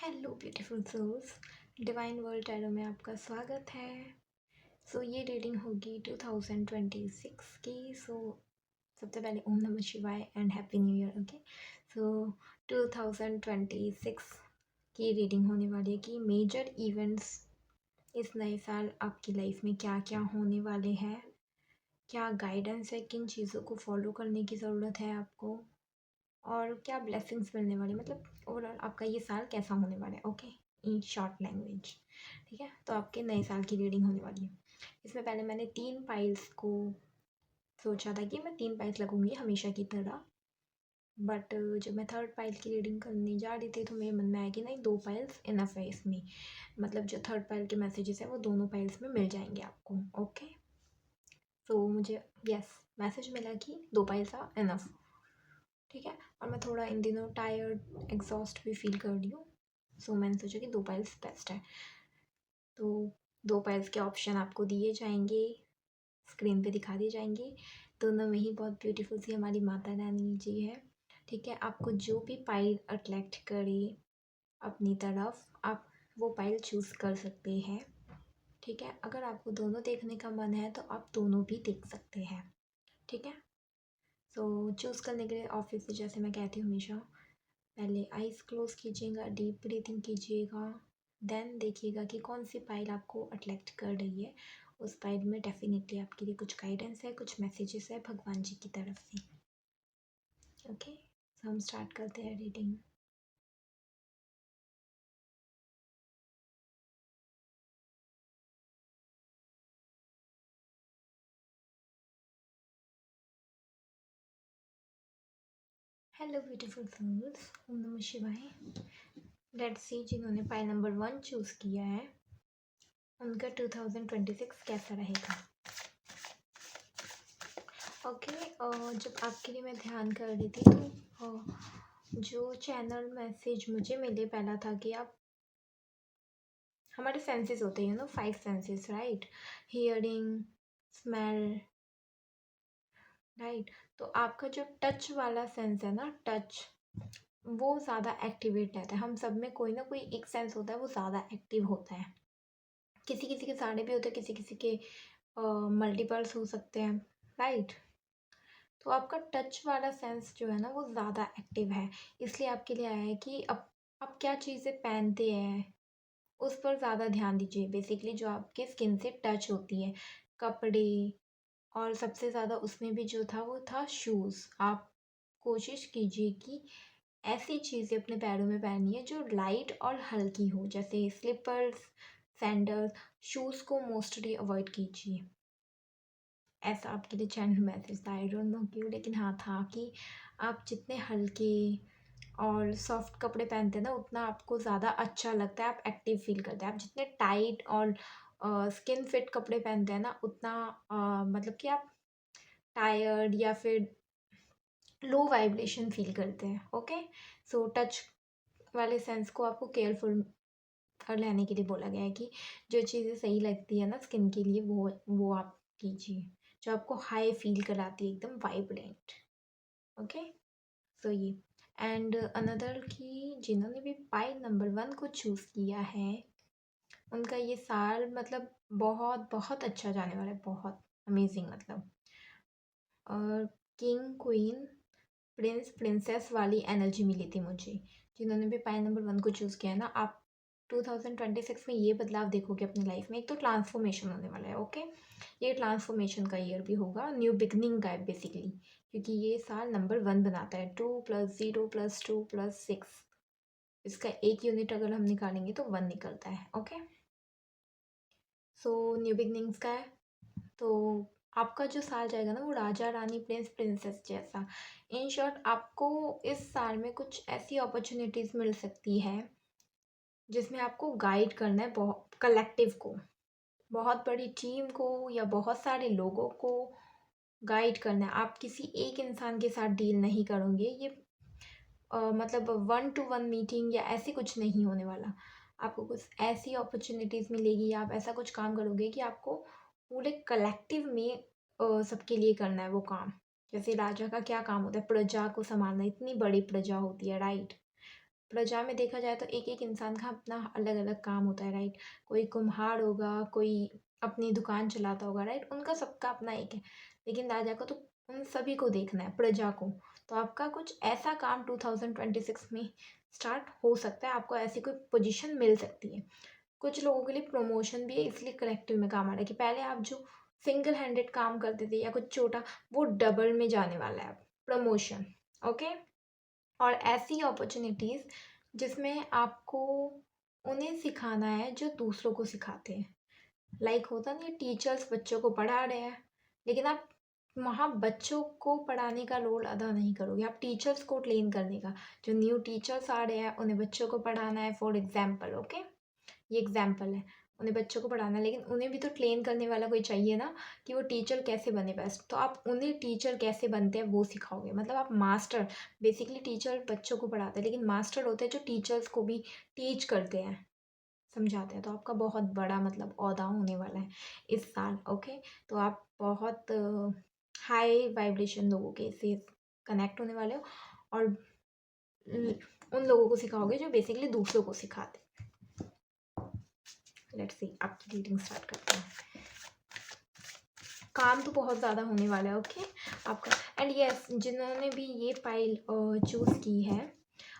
Hello beautiful souls, divine world tarot में आपका स्वागत है। ये रीडिंग होगी 2026 की। सबसे पहले ओम नमः शिवाय and happy new year. Okay, 2026 की रीडिंग होने वाली है कि मेजर इवेंट्स इस नए साल आपकी लाइफ में क्या क्या होने वाले हैं, क्या गाइडेंस है, किन चीज़ों को फॉलो करने की ज़रूरत है आपको, और क्या ब्लेसिंग्स मिलने वाली, मतलब ओवरऑल आपका ये साल कैसा होने वाला है। ओके, इन शॉर्ट लैंग्वेज, ठीक है। तो आपके नए साल की रीडिंग होने वाली है। इसमें पहले मैंने 3 पाइल्स को सोचा था कि मैं 3 पाइल्स लगूंगी हमेशा की तरह, बट जब मैं थर्ड पाइल की रीडिंग करने जा रही थी तो मेरे मन में आया कि नहीं, 2 पाइल्स इनफ है इसमें। मतलब जो थर्ड पाइल के मैसेजेस है वो दोनों पाइल्स में मिल जाएंगे आपको। ओके, तो मुझे यस मैसेज मिला कि 2 पाइल्स आर इनफ, ठीक है। और मैं थोड़ा इन दिनों टायर्ड एग्जॉस्ट भी फील कर रही हूँ, मैंने सोचा कि 2 पाइल्स बेस्ट है। तो 2 पाइल्स के ऑप्शन आपको दिए जाएंगे, स्क्रीन पे दिखा दिए जाएंगे। दोनों में ही बहुत ब्यूटीफुल सी हमारी माता रानी जी है, ठीक है। आपको जो भी पाइल अट्रैक्ट करे अपनी तरफ, आप वो पाइल चूज़ कर सकते हैं, ठीक है। अगर आपको दोनों देखने का मन है तो आप दोनों भी देख सकते हैं, ठीक है। चूज़ करने के लिए ऑब्वियसली जैसे मैं कहती हूँ हमेशा, पहले आइज़ क्लोज कीजिएगा, डीप ब्रीथिंग कीजिएगा, देन देखिएगा कि कौन सी पाइल आपको अट्रैक्ट कर रही है। उस पाइल में डेफिनेटली आपके लिए कुछ गाइडेंस है, कुछ मैसेजेस है भगवान जी की तरफ से। ओके, हम स्टार्ट करते हैं रीडिंग। हेलो ब्यूटीफुल सोल्स, ओम नमः शिवाय। लेट्स सी, जिन्होंने पाइल नंबर 1 चूज़ किया है उनका 2026 कैसा रहेगा। ओके, जब आपके लिए मैं ध्यान कर रही थी तो जो चैनल मैसेज मुझे मिले पहला था कि आप, हमारे सेंसेस होते हैं 5 senses, right. Hearing, smell, right. तो आपका जो टच वाला सेंस है ना, टच, वो ज़्यादा एक्टिवेट रहता है। हम सब में कोई ना कोई एक सेंस होता है वो ज़्यादा एक्टिव होता है। किसी किसी के सारे भी होते हैं, किसी किसी के मल्टीपल्स हो सकते हैं, राइट। तो आपका टच वाला सेंस जो है ना वो ज़्यादा एक्टिव है। इसलिए आपके लिए आया है कि अब आप क्या चीज़ें पहनते हैं उस पर ज़्यादा ध्यान दीजिए। बेसिकली जो आपके स्किन से टच होती है, कपड़े, और सबसे ज़्यादा उसमें भी जो था वो था शूज़। आप कोशिश कीजिए कि ऐसी चीज़ें अपने पैरों में पहनिए है जो लाइट और हल्की हो, जैसे स्लीपर्स, सैंडल्स। शूज़ को मोस्टली अवॉइड कीजिए। ऐसा आपके लिए चैनल मैसेज था, आई डोंट नो क्यों, लेकिन हाँ था कि आप जितने हल्के और सॉफ्ट कपड़े पहनते हैं ना उतना आपको ज़्यादा अच्छा लगता है, आप एक्टिव फील करते हैं। आप जितने टाइट और स्किन फिट कपड़े पहनते हैं ना उतना मतलब कि आप टायर्ड या फिर लो वाइब्रेशन फील करते हैं। ओके, टच वाले सेंस को आपको केयरफुल कर लेने के लिए बोला गया है कि जो चीज़ें सही लगती है ना स्किन के लिए वो आप कीजिए, जो आपको हाई फील कराती है, एकदम वाइब्रेंट। ओके, ये एंड अनदर की जिन्होंने भी पाइल नंबर 1 को चूज़ किया है उनका ये साल मतलब बहुत बहुत अच्छा जाने वाला है, बहुत अमेजिंग। मतलब और किंग, क्वीन, प्रिंस, प्रिंसेस वाली एनर्जी मिली थी मुझे। जिन्होंने भी पाइल नंबर 1 को चूज़ किया है ना, आप 2026 में ये बदलाव देखोगे अपनी लाइफ में। एक तो ट्रांसफॉर्मेशन होने वाला है। ओके, ये ट्रांसफॉर्मेशन का ईयर भी होगा, न्यू बिगनिंग का है बेसिकली, क्योंकि ये साल नंबर 1 बनाता है। 2 + 0 + 2 + 6, इसका एक यूनिट अगर हम निकालेंगे तो 1 निकलता है। ओके, न्यू बिगनिंग्स का है। तो आपका जो साल जाएगा ना वो राजा रानी, प्रिंस, प्रिंसेस जैसा। इन शॉर्ट आपको इस साल में कुछ ऐसी अपॉर्चुनिटीज़ मिल सकती है जिसमें आपको गाइड करना है बहुत कलेक्टिव को, बहुत बड़ी टीम को या बहुत सारे लोगों को गाइड करना है। आप किसी एक इंसान के साथ डील नहीं करोगे। ये मतलब 1-to-1 मीटिंग या ऐसे कुछ नहीं होने वाला। आपको कुछ ऐसी अपॉर्चुनिटीज़ मिलेगी या आप ऐसा कुछ काम करोगे कि आपको पूरे कलेक्टिव में सबके लिए करना है वो काम। जैसे राजा का क्या काम होता है, प्रजा को संभालना, इतनी बड़ी प्रजा होती है, राइट। प्रजा में देखा जाए तो एक एक इंसान का अपना अलग अलग काम होता है, राइट। कोई कुम्हार होगा, कोई अपनी दुकान चलाता होगा, राइट। उनका सबका अपना एक है, लेकिन राजा को तो उन सभी को देखना है, प्रजा को। तो आपका कुछ ऐसा काम 2026 में स्टार्ट हो सकता है, आपको ऐसी कोई पोजीशन मिल सकती है। कुछ लोगों के लिए प्रमोशन भी है, इसलिए कलेक्टिव में काम आ रहा है कि पहले आप जो सिंगल हैंडेड काम करते थे या कुछ छोटा, वो डबल में जाने वाला है अब, प्रमोशन। ओके। और ऐसी अपॉर्चुनिटीज़ जिसमें आपको उन्हें सिखाना है जो दूसरों को सिखाते हैं। लाइक होता नहीं, टीचर्स बच्चों को पढ़ा रहे हैं, लेकिन आप वहाँ बच्चों को पढ़ाने का रोल अदा नहीं करोगे, आप टीचर्स को ट्रेन करने का। जो न्यू टीचर्स आ रहे हैं उन्हें बच्चों को पढ़ाना है, फॉर एग्जाम्पल। ओके, ये एग्जाम्पल है, उन्हें बच्चों को पढ़ाना है, लेकिन उन्हें भी तो ट्रेन करने वाला कोई चाहिए ना, कि वो टीचर कैसे बने बेस्ट। तो आप उन्हें टीचर कैसे बनते हैं वो सिखाओगे। मतलब आप मास्टर, बेसिकली टीचर बच्चों को पढ़ाते हैं, लेकिन मास्टर होते हैं जो टीचर्स को भी टीच करते हैं, समझाते हैं। तो आपका बहुत बड़ा मतलब ओहदा होने वाला है इस साल। ओके, तो आप बहुत हाई वाइब्रेशन लोगों के से कनेक्ट होने वाले हो, और उन लोगों को सिखाओगे जो बेसिकली दूसरों को सिखाते हैं। लेट्स सी, आपकी रीडिंग स्टार्ट करते हैं। काम तो बहुत ज़्यादा होने वाला है, ओके आपका। एंड यस, जिन्होंने भी ये फाइल चूज़ की है,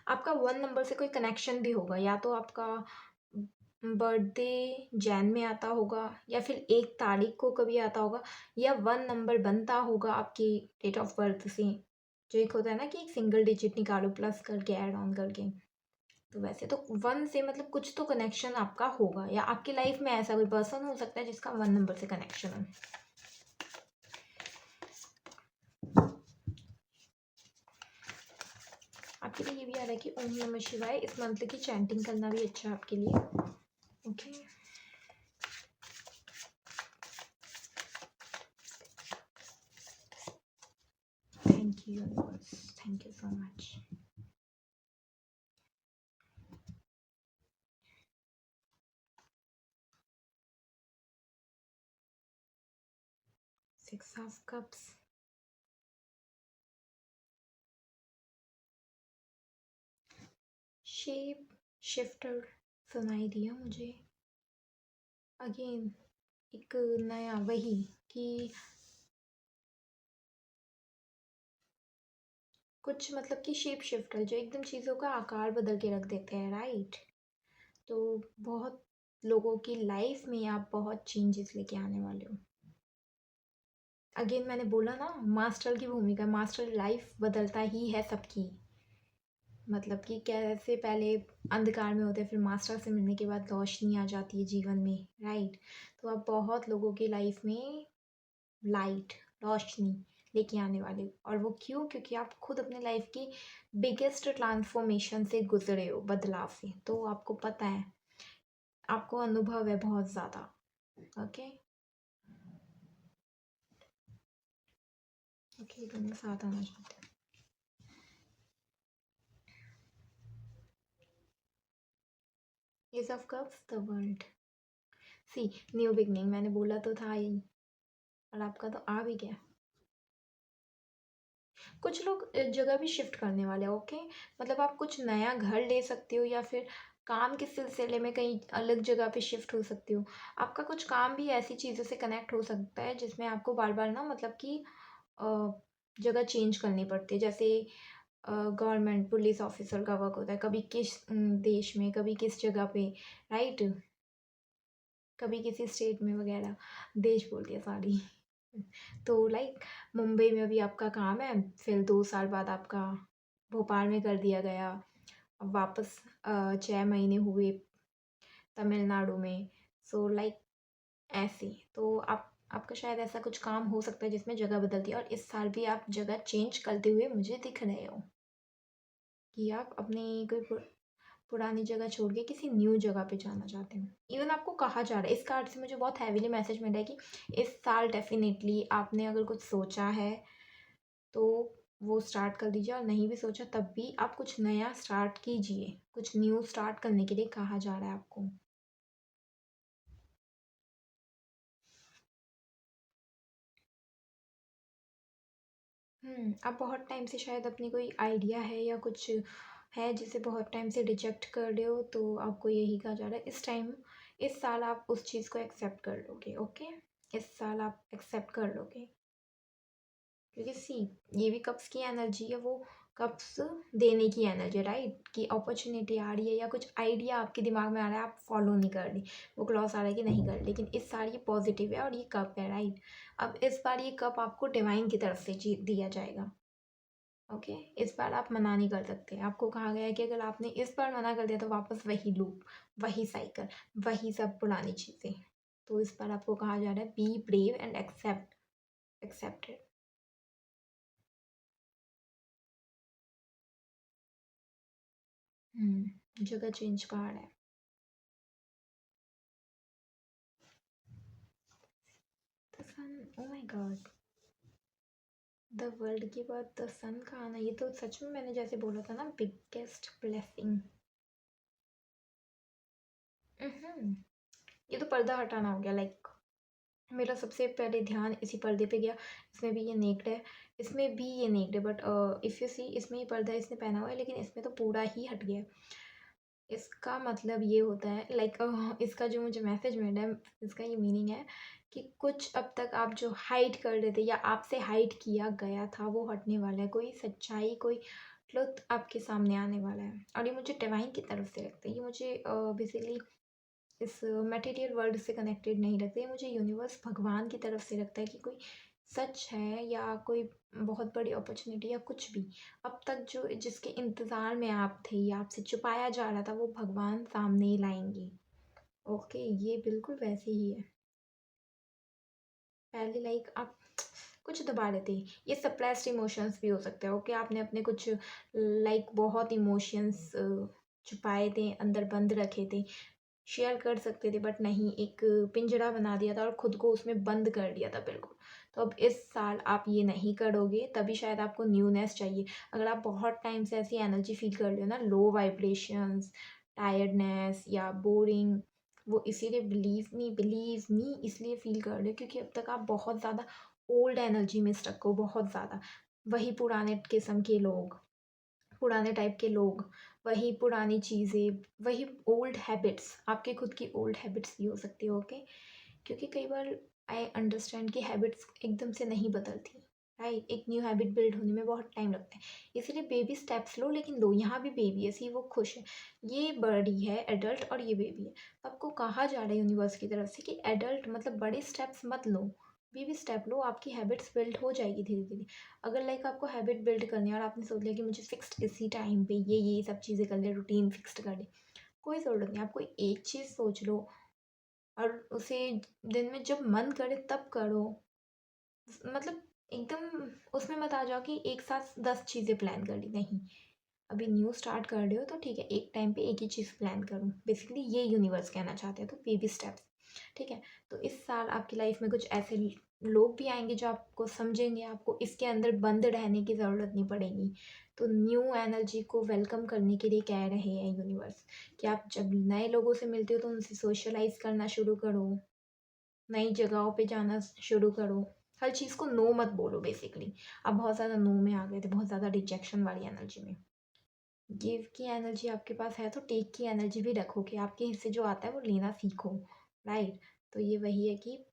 आपका 1 नंबर से कोई कनेक्शन भी होगा, या तो आपका बर्थडे जैन में आता होगा, या फिर 1 तारीख को कभी आता होगा, या 1 नंबर बनता होगा आपकी डेट ऑफ बर्थ से। जो एक होता है ना कि एक सिंगल डिजिट निकालो प्लस करके, ऐड ऑन करके। तो वैसे तो 1 से मतलब कुछ तो कनेक्शन आपका होगा, या आपकी लाइफ में ऐसा कोई पर्सन हो सकता है जिसका 1 नंबर से कनेक्शन हो। आपके लिए ये भी आ रहा है कि ओम नमः शिवाय इस मंत्र की चैंटिंग करना भी अच्छा है आपके लिए। Okay, thank you universe, thank you so much. Six of cups, shape shifter सुनाई दिया मुझे। अगेन एक नया वही कि कुछ मतलब कि शेप शिफ्टर जो एकदम चीज़ों का आकार बदल के रख देते हैं, राइट। तो बहुत लोगों की लाइफ में आप बहुत चेंजेस लेके आने वाले हो। अगेन मैंने बोला ना, मास्टर की भूमिका, मास्टर लाइफ बदलता ही है सबकी। मतलब कि कैसे पहले अंधकार में होते हैं, फिर मास्टर से मिलने के बाद रोशनी आ जाती है जीवन में, राइट। तो आप बहुत लोगों की लाइफ में लाइट, रोशनी लेके आने वाले हो। और वो क्यों? क्योंकि आप खुद अपने लाइफ की बिगेस्ट ट्रांसफॉर्मेशन से गुजरे हो, बदलाव से। तो आपको पता है, आपको अनुभव है बहुत ज़्यादा। ओके ओके, दोनों साथ आना चाहते हैं। Ace of cups, the world. See, new beginning मैंने बोला तो था ही, और आपका तो आ भी गया। कुछ लोग जगह भी शिफ्ट करने वाले हैं, ओके। मतलब आप कुछ नया घर ले सकते हो, या फिर काम के सिलसिले में कहीं अलग जगह पे शिफ्ट हो सकते हो। आपका कुछ काम भी ऐसी चीज़ों से कनेक्ट हो सकता है जिसमें आपको बार बार ना, मतलब कि जगह चेंज करनी पड़ती है। जैसे गवर्नमेंट पुलिस ऑफिसर का वर्क होता है, कभी किस देश में, कभी किस जगह पे, राइट। कभी किसी स्टेट में वगैरह, देश बोल दिया, सॉरी। तो लाइक मुंबई में अभी आपका काम है, फिर 2 साल बाद आपका भोपाल में कर दिया गया, अब वापस 6 महीने हुए तमिलनाडु में। सो लाइक ऐसे, तो आप आपका शायद ऐसा कुछ काम हो सकता है जिसमें जगह बदलती है, और इस साल भी आप जगह चेंज करते हुए मुझे दिख रहे हो, कि आप अपनी कोई पुरानी जगह छोड़ के किसी न्यू जगह पे जाना चाहते हैं। इवन आपको कहा जा रहा है, इस कार्ड से मुझे बहुत हैवीली मैसेज मिल रहा है कि इस साल डेफिनेटली आपने अगर कुछ सोचा है तो वो स्टार्ट कर दीजिए, और नहीं भी सोचा तब भी आप कुछ नया स्टार्ट कीजिए। कुछ न्यू स्टार्ट करने के लिए कहा जा रहा है आपको। आप बहुत टाइम से शायद अपनी कोई आइडिया है या कुछ है जिसे बहुत टाइम से रिजेक्ट कर रहे हो, तो आपको यही कहा जा रहा है इस साल आप उस चीज़ को एक्सेप्ट कर लोगे। ओके, इस साल आप एक्सेप्ट कर लोगे, क्योंकि सी ये भी कप्स की एनर्जी है, वो कप्स देने की एनर्जी है, राइट, कि अपॉर्चुनिटी आ रही है या कुछ आइडिया आपके दिमाग में आ रहा है, आप फॉलो नहीं कर रही, वो क्लॉज आ रहा है कि नहीं कर रही, लेकिन इस साल ये पॉजिटिव है और ये कप है, राइट। अब इस बार ये कप आपको डिवाइन की तरफ से दिया जाएगा। ओके, इस बार आप मना नहीं कर सकते, आपको कहा गया है कि अगर आपने इस बार मना कर दिया तो वापस वही लूप, वही साइकिल, वही सब पुरानी चीज़ें। तो इस बार आपको कहा जा रहा है बी ब्रेव एंड एक्सेप्टेड। जगह चेंज कार्ड है। The sun, oh my god, the world के बाद द सन का आना, ये तो सच में मैंने जैसे बोला था ना, बिगेस्ट ब्लेसिंग। ये तो पर्दा हटाना हो गया, लाइक मेरा सबसे पहले ध्यान इसी पर्दे पे गया। इसमें भी ये नेक्ड है, इसमें भी ये नेक्ड है, बट इफ़ यू सी इसमें ये पर्दा इसने पहना हुआ है, लेकिन इसमें तो पूरा ही हट गया है। इसका मतलब ये होता है, लाइक इसका जो मुझे मैसेज मिला है, इसका ये मीनिंग है कि कुछ अब तक आप जो हाइड कर रहे थे या आपसे हाइड किया गया था वो हटने वाला है, कोई सच्चाई, कोई ट्रुथ आपके सामने आने वाला है। और ये मुझे डिवाइन की तरफ से लगता है, ये मुझे बेसिकली इस मटेरियल वर्ल्ड से कनेक्टेड नहीं लगता, ये मुझे यूनिवर्स भगवान की तरफ से लगता है कि कोई सच है या कोई बहुत बड़ी अपॉर्चुनिटी या कुछ भी अब तक जो जिसके इंतज़ार में आप थे या आपसे छुपाया जा रहा था, वो भगवान सामने लाएंगे। ओके, ये बिल्कुल वैसे ही है। पहले लाइक आप कुछ दबा रहे थे, ये सप्रेस्ड इमोशंस भी हो सकते हैं। ओके, आपने अपने कुछ लाइक बहुत इमोशंस छुपाए थे, अंदर बंद रखे थे, शेयर कर सकते थे, बट नहीं, एक पिंजरा बना दिया था और खुद को उसमें बंद कर दिया था बिल्कुल। तो अब इस साल आप ये नहीं करोगे, तभी शायद आपको न्यूनेस चाहिए। अगर आप बहुत टाइम से ऐसी एनर्जी फील कर रहे हो ना, लो वाइब्रेशंस, टायर्डनेस या बोरिंग, वो इसीलिए बिलीव मी इसलिए फील कर रहे हो क्योंकि अब तक आप बहुत ज़्यादा ओल्ड एनर्जी में स्टक हो, बहुत ज़्यादा वही पुराने किस्म के लोग, पुराने टाइप के लोग, वही पुरानी चीज़ें, वही ओल्ड हैबिट्स, आपके खुद की ओल्ड हैबिट्स भी हो सकती है। ओके, क्योंकि कई बार आई अंडरस्टैंड कि हैबिट्स एकदम से नहीं बदलती, राइट, एक न्यू हैबिट बिल्ड होने में बहुत टाइम लगता है, इसीलिए बेबी स्टेप्स लो, लेकिन लो, यहाँ भी बेबी है, सी वो खुश है, ये बड़ी है एडल्ट और ये बेबी है। आपको कहा जा रहा है यूनिवर्स की तरफ से कि एडल्ट मतलब बड़े स्टेप्स मत लो, बेबी स्टेप लो, आपकी हैबिट्स बिल्ड हो जाएगी धीरे धीरे। अगर लाइक आपको हैबिट बिल्ड करनी है और आपने सोच लिया कि मुझे फिक्स्ड इसी टाइम पे ये सब चीज़ें कर ले, रूटीन फिक्स्ड कर ले, कोई ज़रूरत नहीं, आप कोई एक चीज़ सोच लो और उसे दिन में जब मन करे तब करो। मतलब एकदम उसमें मत आ जाओ कि एक साथ 10 चीज़ें प्लान कर ली, नहीं। अभी न्यू स्टार्ट कर रहे हो तो ठीक है, एक टाइम पे एक ही चीज़ प्लान करूँ, बेसिकली ये यूनिवर्स कहना चाहते हैं, तो बेबी स्टेप्स, ठीक है। तो इस साल आपकी लाइफ में कुछ ऐसे लोग भी आएंगे जो आपको समझेंगे, आपको इसके अंदर बंद रहने की ज़रूरत नहीं पड़ेगी। तो न्यू एनर्जी को वेलकम करने के लिए कह रहे हैं यूनिवर्स कि आप जब नए लोगों से मिलते हो तो उनसे सोशलाइज करना शुरू करो, नई जगहों पे जाना शुरू करो, हर चीज़ को नो मत बोलो बेसिकली। आप बहुत ज़्यादा नो में आ गए थे, बहुत ज़्यादा रिजेक्शन वाली एनर्जी में। गिव की एनर्जी आपके पास है तो टेक की एनर्जी भी रखो कि आपके हिस्से जो आता है वो लेना सीखो, राइट। तो ये वही है कि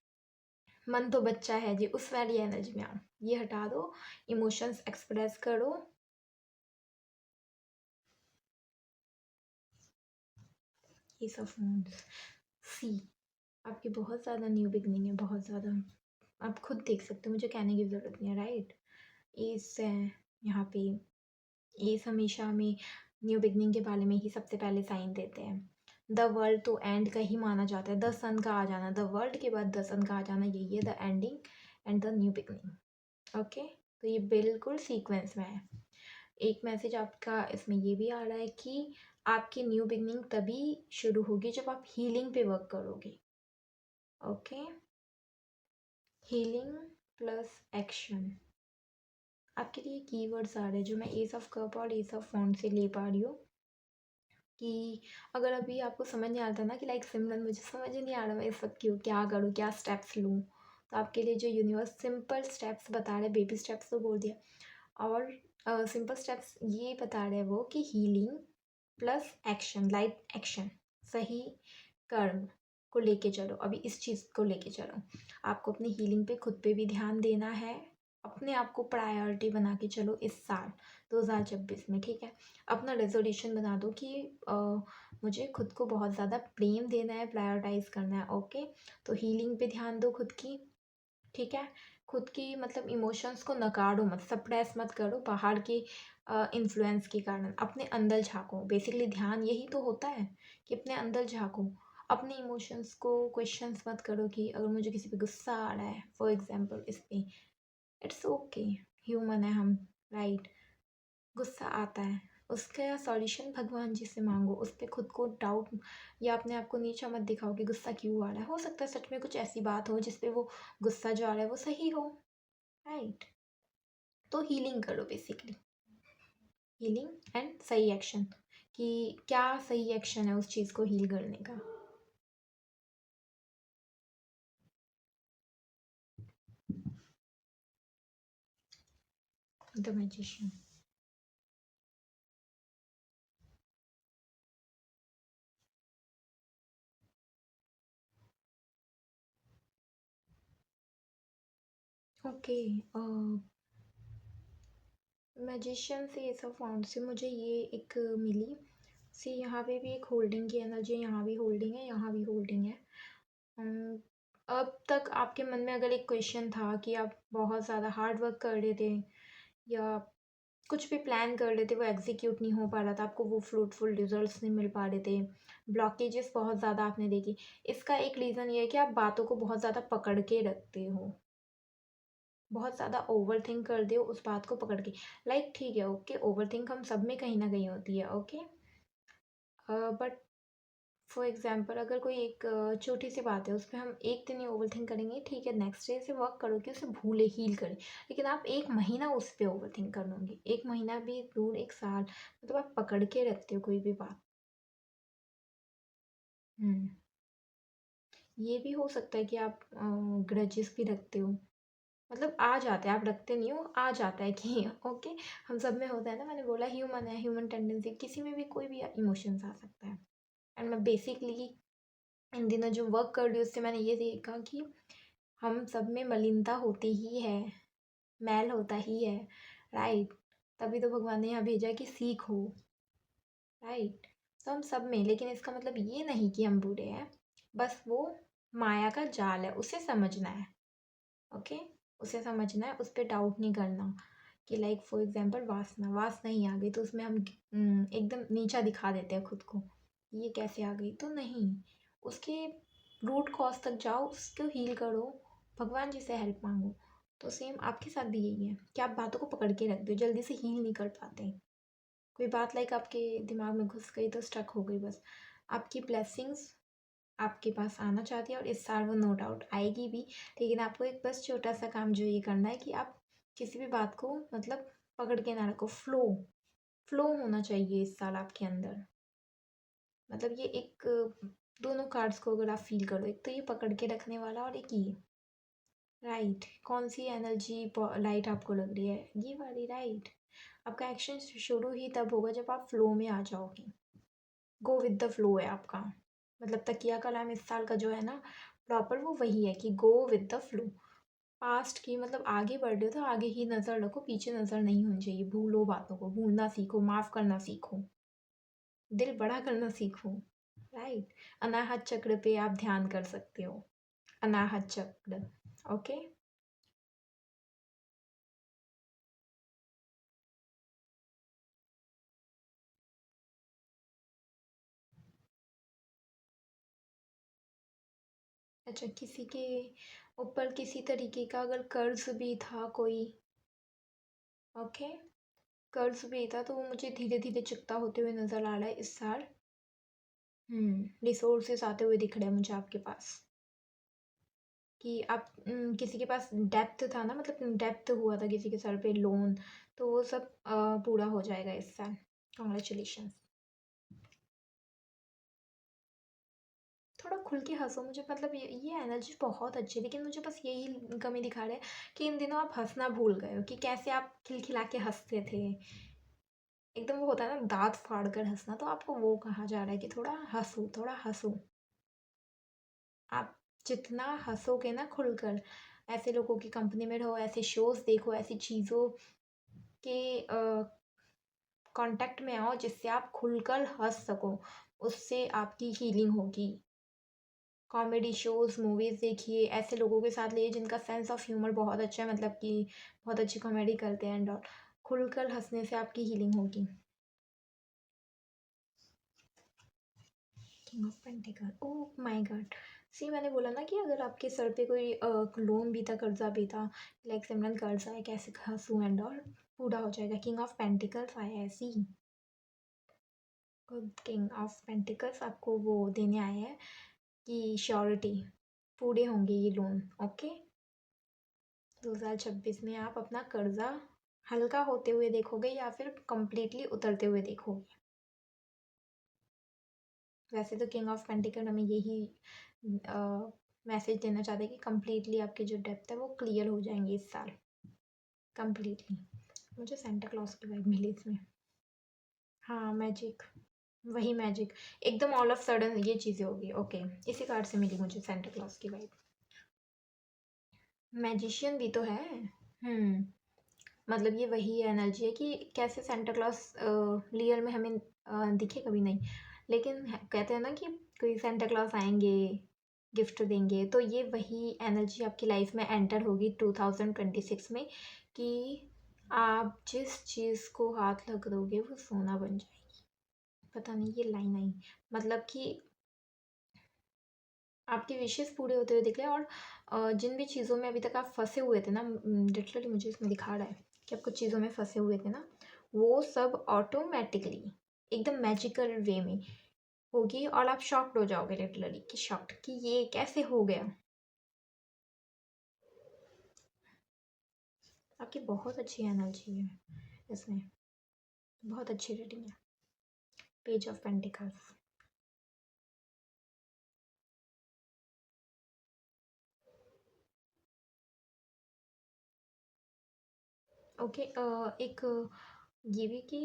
मन तो बच्चा है जी, उस वाली एनर्जी में आओ, ये हटा दो, इमोशंस एक्सप्रेस करो। ये सब सी आपकी बहुत ज़्यादा न्यू बिगनिंग है, बहुत ज़्यादा, आप खुद देख सकते हो, मुझे कहने की ज़रूरत नहीं है, राइट। एस है यहाँ पे, एस हमेशा हमें न्यू बिगनिंग के बारे में ही सबसे पहले साइन देते हैं। द वर्ल्ड तो एंड का ही माना जाता है, द सन का आ जाना, द वर्ल्ड के बाद द सन का आ जाना, यही है the ending and the new beginning. Okay, तो ये बिल्कुल सीक्वेंस में है। एक मैसेज आपका इसमें ये भी आ रहा है कि आपकी न्यू बिगनिंग तभी शुरू होगी जब आप हीलिंग पे वर्क करोगे। ओके, हीलिंग प्लस एक्शन, आपके लिए कीवर्ड्स आ रहे हैं जो मैं एस ऑफ कप और एस ऑफ वॉन्ड से ले पा रही हूँ। कि अगर अभी आपको समझ नहीं आता ना कि लाइक सिमरन मुझे समझ ही नहीं आ रहा मैं इस वक्त क्यों, क्या करूँ, क्या स्टेप्स लूँ, तो आपके लिए जो यूनिवर्स सिंपल स्टेप्स बता रहे, बेबी स्टेप्स तो बोल दिया, और सिंपल स्टेप्स ये बता रहे हैं वो कि healing plus action, light action, सही कर्म को लेके चलो। अभी इस चीज़ को लेके चलो, आपको अपनी हीलिंग पे खुद पे भी ध्यान देना है। अपने आप को प्रायोरिटी बना के चलो इस साल 2026 में, ठीक है। अपना रेजोल्यूशन बना दो कि मुझे खुद को बहुत ज़्यादा प्रेम देना है, प्रायोरिटाइज करना है। ओके, तो हीलिंग पे ध्यान दो खुद की, ठीक है। खुद की मतलब इमोशंस को नकारो मत, सप्रेस मत करो बाहर के इन्फ्लुएंस के कारण। अपने अंदर झाँको, बेसिकली ध्यान यही तो होता है कि अपने अंदर झाँको। अपने इमोशंस को क्वेश्चंस मत करो कि अगर मुझे किसी पे गुस्सा आ रहा है फॉर एग्जांपल, इस पे इट्स ओके, ह्यूमन है हम, राइट। गुस्सा आता है, उसका सॉल्यूशन भगवान जी से मांगो। उस पर खुद को डाउट या अपने आप को नीचा मत दिखाओ कि गुस्सा क्यों आ रहा है। हो सकता है सच में कुछ ऐसी बात हो जिसपे वो गुस्सा जो आ रहा है वो सही हो, राइट। तो हीलिंग करो बेसिकली, हीलिंग एंड सही एक्शन, कि क्या सही एक्शन है उस चीज़ को हील करने का। The magician. ओके, मैजिशियन से ये सब फाउंड से मुझे ये एक मिली। सी यहाँ पे भी एक होल्डिंग की एनर्जी, यहाँ भी होल्डिंग है, यहाँ भी होल्डिंग है। अब तक आपके मन में अगर एक क्वेश्चन था कि आप बहुत ज़्यादा हार्ड वर्क कर रहे थे या कुछ भी प्लान कर रहे थे, वो एग्जीक्यूट नहीं हो पा रहा था, आपको वो फ्रूटफुल रिजल्ट्स नहीं मिल पा रहे थे, ब्लॉकेजेस बहुत ज़्यादा आपने देखी। इसका एक रीज़न ये है कि आप बातों को बहुत ज़्यादा पकड़ के रखते हो, बहुत ज़्यादा ओवर थिंक कर दे उस बात को पकड़ के। लाइक ठीक है, ओके, ओवर थिंक हम सब में कहीं ना कहीं होती है, ओके। बट फॉर एग्जाम्पल अगर कोई एक छोटी सी बात है उस पर हम एक दिन ही ओवर थिंक करेंगे, ठीक है, नेक्स्ट डे से वर्क करो कि उसे भूले, हील करें। लेकिन आप एक महीना उस पर ओवर थिंक कर लोगे, एक महीना भी दूर, एक साल, मतलब आप पकड़ के रखते हो कोई भी बात। हम्म, ये भी हो सकता है कि आप ग्रजेस भी रखते हो, मतलब आ जाते हैं, आप रखते नहीं हो, आ जाता है कि ओके, हम सब में होता है ना। मैंने बोला ह्यूमन है, ह्यूमन टेंडेंसी, किसी में भी कोई भी इमोशंस आ सकता है। एंड मैं बेसिकली इन दिनों जो वर्क कर रही हूँ उससे मैंने ये देखा कि हम सब में मलिनता होती ही है, मैल होता ही है, राइट। तभी तो भगवान ने यहाँ भेजा है कि सीखो, राइट। तो हम सब में, लेकिन इसका मतलब ये नहीं कि हम बुरे हैं, बस वो माया का जाल है, उसे समझना है, ओके। उसे समझना है, उस पर डाउट नहीं करना कि लाइक फॉर एग्जांपल वासना, वासना ही आ गई तो उसमें हम एकदम नीचा दिखा देते हैं खुद को, ये कैसे आ गई, तो नहीं, उसके रूट कॉज तक जाओ, उसको हील करो, भगवान जी से हेल्प मांगो। तो सेम आपके साथ भी यही है कि आप बातों को पकड़ के रख दो, जल्दी से हील नहीं कर पाते। कोई बात लाइक आपके दिमाग में घुस गई तो स्टक हो गई, बस। आपकी ब्लेसिंग्स आपके पास आना चाहती है और इस साल वो नो डाउट आएगी भी। लेकिन आपको एक बस छोटा सा काम जो ये करना है कि आप किसी भी बात को मतलब पकड़ के ना रखो, फ्लो, फ्लो होना चाहिए इस साल आपके अंदर। मतलब ये एक दोनों कार्ड्स को अगर आप फील करो, एक तो ये पकड़ के रखने वाला और एक ये, राइट। कौन सी एनर्जी लाइट आपको लग रही है, ये वाली, राइट। आपका एक्शन शुरू ही तब होगा जब आप फ्लो में आ जाओगे, गो विद द फ्लो है आपका। मतलब तकिया कलाम इस साल का जो है ना, प्रॉपर वो वही है कि go with the flow. Past की मतलब आगे बढ़ रहे हो तो आगे ही नज़र रखो, पीछे नज़र नहीं होनी चाहिए। भूलो बातों को, भूलना सीखो, माफ़ करना सीखो, दिल बड़ा करना सीखो, राइट। अनाहत चक्र पे आप ध्यान कर सकते हो, अनाहत चक्र, ओके। अच्छा, किसी के ऊपर किसी तरीके का अगर कर्ज भी था कोई, ओके, कर्ज भी था तो वो मुझे धीरे धीरे चुकता होते हुए नज़र आ रहा है इस साल। रिसोर्सेस आते हुए दिख रहे हैं मुझे आपके पास, कि आप किसी के पास डेप्थ था ना, मतलब डेप्थ हुआ था किसी के सर पे लोन, तो वो सब पूरा हो जाएगा इस साल। कॉन्ग्रेचुलेशंस। थोड़ा खुल के हँसो। मुझे मतलब ये एनर्जी बहुत अच्छी है, लेकिन मुझे बस यही कमी दिखा रहे हैं कि इन दिनों आप हँसना भूल गए हो, कि कैसे आप खिलखिला के हँसते थे। एकदम वो होता है ना दाँत फाड़ कर हँसना, तो आपको वो कहा जा रहा है कि थोड़ा हँसो। आप जितना हँसोगे ना खुलकर, ऐसे लोगों की कंपनी में रहो, ऐसे शोज़ देखो, ऐसी चीज़ों के कॉन्टैक्ट में आओ जिससे आप खुलकर हँस सको, उससे आपकी हीलिंग होगी। कॉमेडी शोज़, मूवीज़ देखिए, ऐसे लोगों के साथ रहिए जिनका सेंस ऑफ ह्यूमर बहुत अच्छा है, मतलब कि बहुत अच्छी कॉमेडी करते हैं एंड ऑल। खुलकर हँसने से आपकी हीलिंग होगी। King of pentacles, oh my god! See मैंने बोला ना कि अगर आपके सर पे कोई लोन भी था, कर्जा भी था, लाइक सिमरन कर्जा है, कैसे हंसूं एंड ऑल, पूरा हो जाएगा। किंग ऑफ पेंटिकल्स आया है, सी किंग ऑफ पेंटिकल्स आपको वो देने आए हैं कि श्योरिटी पूरे होंगे ये लोन। ओके, 2026 में आप अपना कर्जा हल्का होते हुए देखोगे या फिर कंप्लीटली उतरते हुए देखोगे। वैसे तो किंग ऑफ पेंटिकल हमें यही मैसेज देना चाहते हैं कि कंप्लीटली आपकी जो डेप्थ है वो क्लियर हो जाएंगी इस साल, कंप्लीटली। मुझे सेंटा क्लॉज की वाइब मिली इसमें। हाँ, मैजिक, वही मैजिक, एकदम ऑल ऑफ सडन ये चीज़ें होगी। ओके, इसी कार्ड से मिली मुझे सेंटा क्लॉज की वाइब। मैजिशियन भी तो है। मतलब ये वही एनर्जी है कि कैसे सेंटा क्लॉज रियल में हमें दिखे कभी नहीं, लेकिन कहते हैं ना कि कोई सेंटा क्लॉज आएंगे गिफ्ट देंगे, तो ये वही एनर्जी आपकी लाइफ में एंटर होगी 2026 में, कि आप जिस चीज़ को हाथ लग दोगे वो सोना बन जाएगी। पता नहीं ये लाइन आई, मतलब कि आपकी विशेष पूरे होते हुए दिख रहे हैं। और जिन भी चीज़ों में अभी तक आप फंसे हुए थे ना, लिटरली मुझे इसमें दिखा रहा है कि आप कुछ चीज़ों में फंसे हुए थे ना, वो सब ऑटोमेटिकली एकदम मैजिकल वे में होगी, और आप शॉक्ड हो जाओगे, लिटरली कि शॉक्ड कि ये कैसे हो गया। आपकी बहुत अच्छी एनर्जी है इसमें, बहुत अच्छी रीडिंग है। Page of pentacles, okay. एक ये भी कि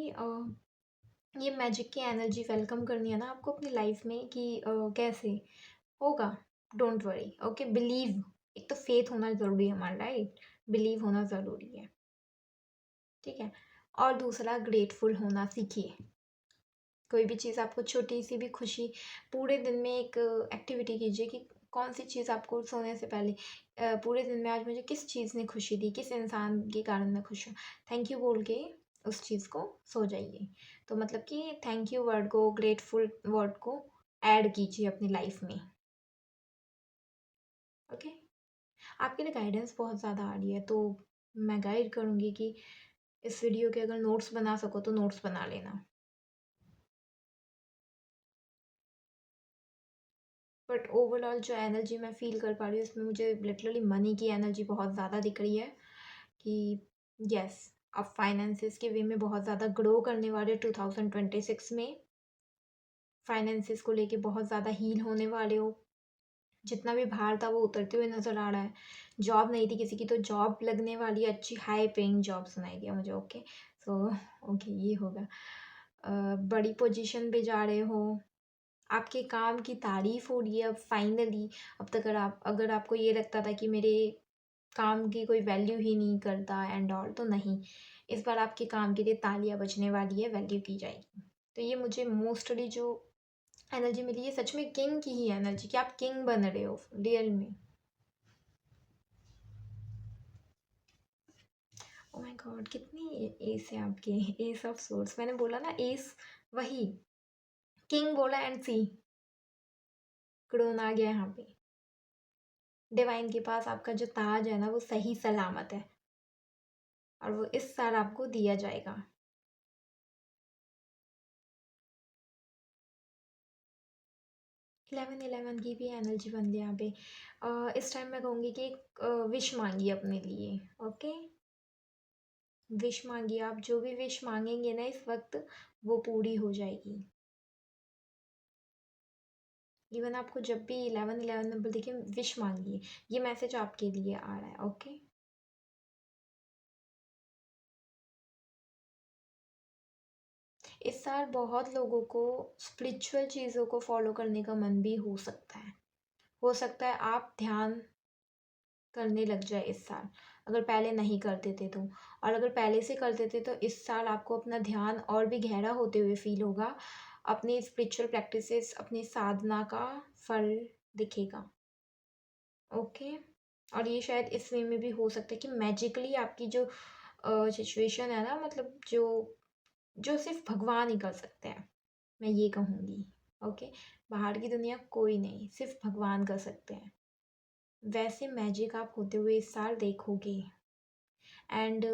ये मैजिक की एनर्जी वेलकम करनी है ना आपको अपनी लाइफ में, कि कैसे होगा। Don't worry, okay, believe. एक तो फेथ होना ज़रूरी है हमारा, राइट, बिलीव होना ज़रूरी है, ठीक है। और दूसरा, ग्रेटफुल होना सीखिए। कोई भी चीज़ आपको छोटी सी भी खुशी, पूरे दिन में एक एक्टिविटी कीजिए कि कौन सी चीज़ आपको सोने से पहले पूरे दिन में आज मुझे किस चीज़ ने खुशी दी, किस इंसान के कारण मैं खुश हूँ, थैंक यू बोल के उस चीज़ को सो जाइए। तो मतलब कि थैंक यू वर्ड को, ग्रेटफुल वर्ड को ऐड कीजिए अपनी लाइफ में। ओके, आपके लिए गाइडेंस बहुत ज़्यादा आ रही है, तो मैं गाइड करूँगी कि इस वीडियो के अगर नोट्स बना सको तो नोट्स बना लेना। बट ओवरऑल जो एनर्जी मैं फ़ील कर पा रही हूँ इसमें, मुझे लिटरली मनी की एनर्जी बहुत ज़्यादा दिख रही है कि यस, आप फाइनेंसिस के वे में बहुत ज़्यादा ग्रो करने वाले 2026 में। फाइनेंसिस को लेके बहुत ज़्यादा हील होने वाले हो। जितना भी भार था वो उतरते हुए नज़र आ रहा है। जॉब नहीं थी किसी की तो जॉब लगने वाली है, अच्छी हाई पेइंग जॉब सुनाई दिया मुझे। ओके, सो ओके, ये होगा। बड़ी पोजीशन पे जा रहे हो, आपके काम की तारीफ हो रही है अब फाइनली। अब तक अगर आपको ये लगता था कि मेरे काम की कोई वैल्यू ही नहीं करता एंड ऑल, तो नहीं, इस बार आपके काम के लिए तालियां बजने वाली है, वैल्यू की जाएगी। तो ये मुझे मोस्टली जो एनर्जी मिली है सच में किंग की ही एनर्जी, कि आप किंग बन रहे हो रियल में। ओ माय गॉड, कितनी एस है आपके, एस ऑफ सोर्स, मैंने बोला ना एस, वही किंग बोला एंड सी क्रोन आ गया यहाँ पे। डिवाइन के पास आपका जो ताज है ना वो सही सलामत है, और वो इस साल आपको दिया जाएगा। 11-11 की भी एनर्जी बन गई यहाँ पे। इस टाइम मैं कहूँगी कि एक विश मांगिए अपने लिए। ओके, विश मांगिए, आप जो भी विश मांगेंगे ना इस वक्त वो पूरी हो जाएगी। इवन आपको जब भी 11 नंबर दिखे विश मांगिए, ये मैसेज आपके लिए आ रहा है। ओके, इस साल बहुत लोगों को स्पिरिचुअल चीज़ों को फॉलो करने का मन भी हो सकता है। हो सकता है आप ध्यान करने लग जाए इस साल, अगर पहले नहीं करते थे तो। और अगर पहले से करते थे तो इस साल आपको अपना ध्यान और भी गहरा होते हुए फील होगा। अपनी स्पिरिचुअल प्रैक्टिसेस, अपनी साधना का फल दिखेगा। ओके, और ये शायद इस वे में भी हो सकता है कि मैजिकली आपकी जो सिचुएशन है ना, मतलब जो जो सिर्फ भगवान ही कर सकते हैं, मैं ये कहूँगी। ओके, बाहर की दुनिया कोई नहीं, सिर्फ भगवान कर सकते हैं। वैसे मैजिक आप होते हुए इस साल देखोगे। एंड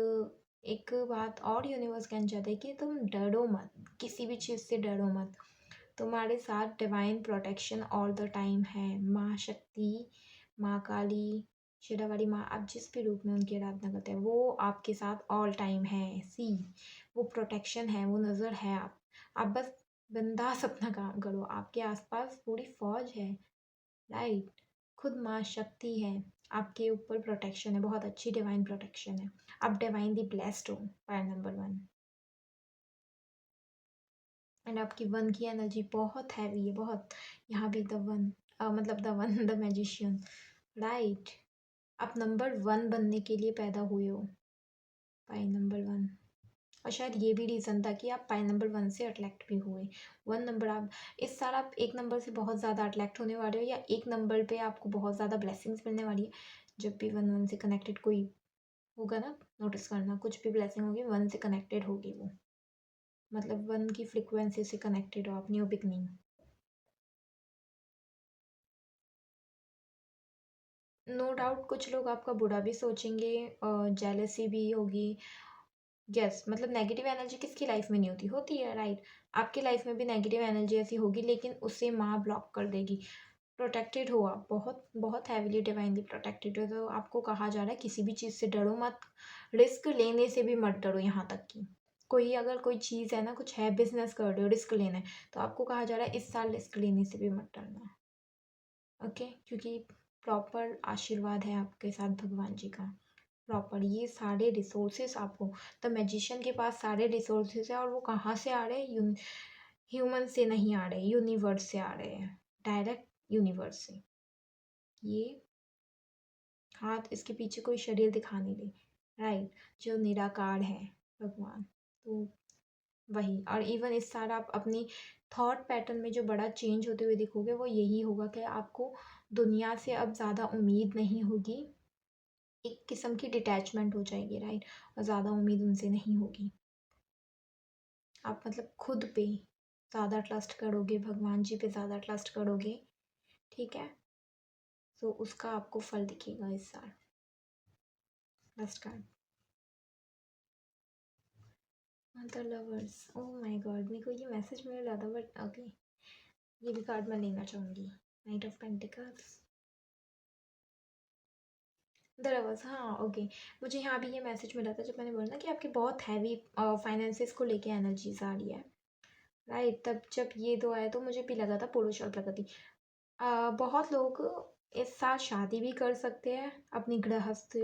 एक बात और यूनिवर्स कहना चाहते हैं कि तुम डरो मत, किसी भी चीज़ से डरो मत। तुम्हारे साथ divine protection all the time है। माँ शक्ति, माँ काली, शेरावाली माँ, आप जिस भी रूप में उनकी आराधना करते हैं, वो आपके साथ ऑल टाइम है। सी, वो प्रोटेक्शन है, वो नज़र है। आप बस बिंदास अपना काम करो, आपके आसपास पूरी फौज है। राइट, खुद माँ शक्ति है, आपके ऊपर प्रोटेक्शन है, बहुत अच्छी डिवाइन प्रोटेक्शन है। आप डिवाइनली ब्लेस्ड हो। Point number 1। एंड आपकी 1 की एनर्जी बहुत हैवी है, बहुत। यहाँ भी द वन, मतलब the one the magician. Right, आप नंबर 1 बनने के लिए पैदा हुए हो। Point number 1। और शायद ये भी रीज़न था कि आप पॉइंट नंबर 1 से अट्रैक्ट भी हुए। 1 नंबर, आप इस साल आप 1 नंबर से बहुत ज़्यादा अट्रैक्ट होने वाले हो, या 1 नंबर पे आपको बहुत ज़्यादा ब्लेसिंग्स मिलने वाली है। जब भी 1 से कनेक्टेड कोई होगा ना, नोटिस करना, कुछ भी ब्लेसिंग होगी 1 से कनेक्टेड होगी वो। मतलब 1 की फ्रिक्वेंसी से कनेक्टेड हो आप, न्यू बिगनिंग। नो डाउट कुछ लोग आपका बुरा भी सोचेंगे, जेलसी भी होगी। यस, मतलब नेगेटिव एनर्जी किसकी लाइफ में नहीं होती, होती है। राइट, आपकी लाइफ में भी नेगेटिव एनर्जी ऐसी होगी, लेकिन उसे माँ ब्लॉक कर देगी। प्रोटेक्टेड हो आप, बहुत बहुत हैवीली डिवाइनली प्रोटेक्टेड हो। तो आपको कहा जा रहा है किसी भी चीज़ से डरो मत, रिस्क लेने से भी मत डरो। यहाँ तक कि कोई अगर कोई चीज़ है ना, कुछ है, बिजनेस कर रहे हो, रिस्क लेना है, तो आपको कहा जा रहा है इस साल रिस्क लेने से भी मत डरना। ओके, क्योंकि प्रॉपर आशीर्वाद है आपके साथ भगवान जी का। प्रॉपर ये सारे रिसोर्सेस आपको, द मैजिशियन के पास सारे रिसोर्सेस है, और वो कहाँ से आ रहे हैं, ह्यूमन से नहीं आ रहे, यूनिवर्स से आ रहे हैं, डायरेक्ट यूनिवर्स से। ये हाथ, इसके पीछे कोई शरीर दिखा नहीं दे। राइट, जो निराकार है भगवान, तो वही। और इवन इस साल आप अपनी थॉट पैटर्न में जो बड़ा चेंज होते हुए दिखोगे, वो यही होगा कि आपको दुनिया से अब ज़्यादा उम्मीद नहीं होगी। एक किस्म की डिटैचमेंट हो जाएगी। राइट, और ज़्यादा उम्मीद उनसे नहीं होगी। आप मतलब खुद पे ज़्यादा ट्रस्ट करोगे, भगवान जी पे ज़्यादा ट्रस्ट करोगे। ठीक है, तो उसका आपको फल दिखेगा इस साल। Last card, the lovers. Oh my God, मेरे को ये मैसेज मिल रहा था, बट ओके, ये भी कार्ड मैं लेना चाहूँगी। Night of pentacles, the lovers. हाँ ओके, मुझे यहाँ भी ये मैसेज मिला था जब मैंने बोला ना कि आपके बहुत हैवी फाइनेंसेस को लेके एनर्जीज आ रही है। राइट, तब जब ये दो आए तो मुझे भी लगा था पुरुष और प्रकृति। बहुत लोग इस साल शादी भी कर सकते हैं, अपनी गृहस्थ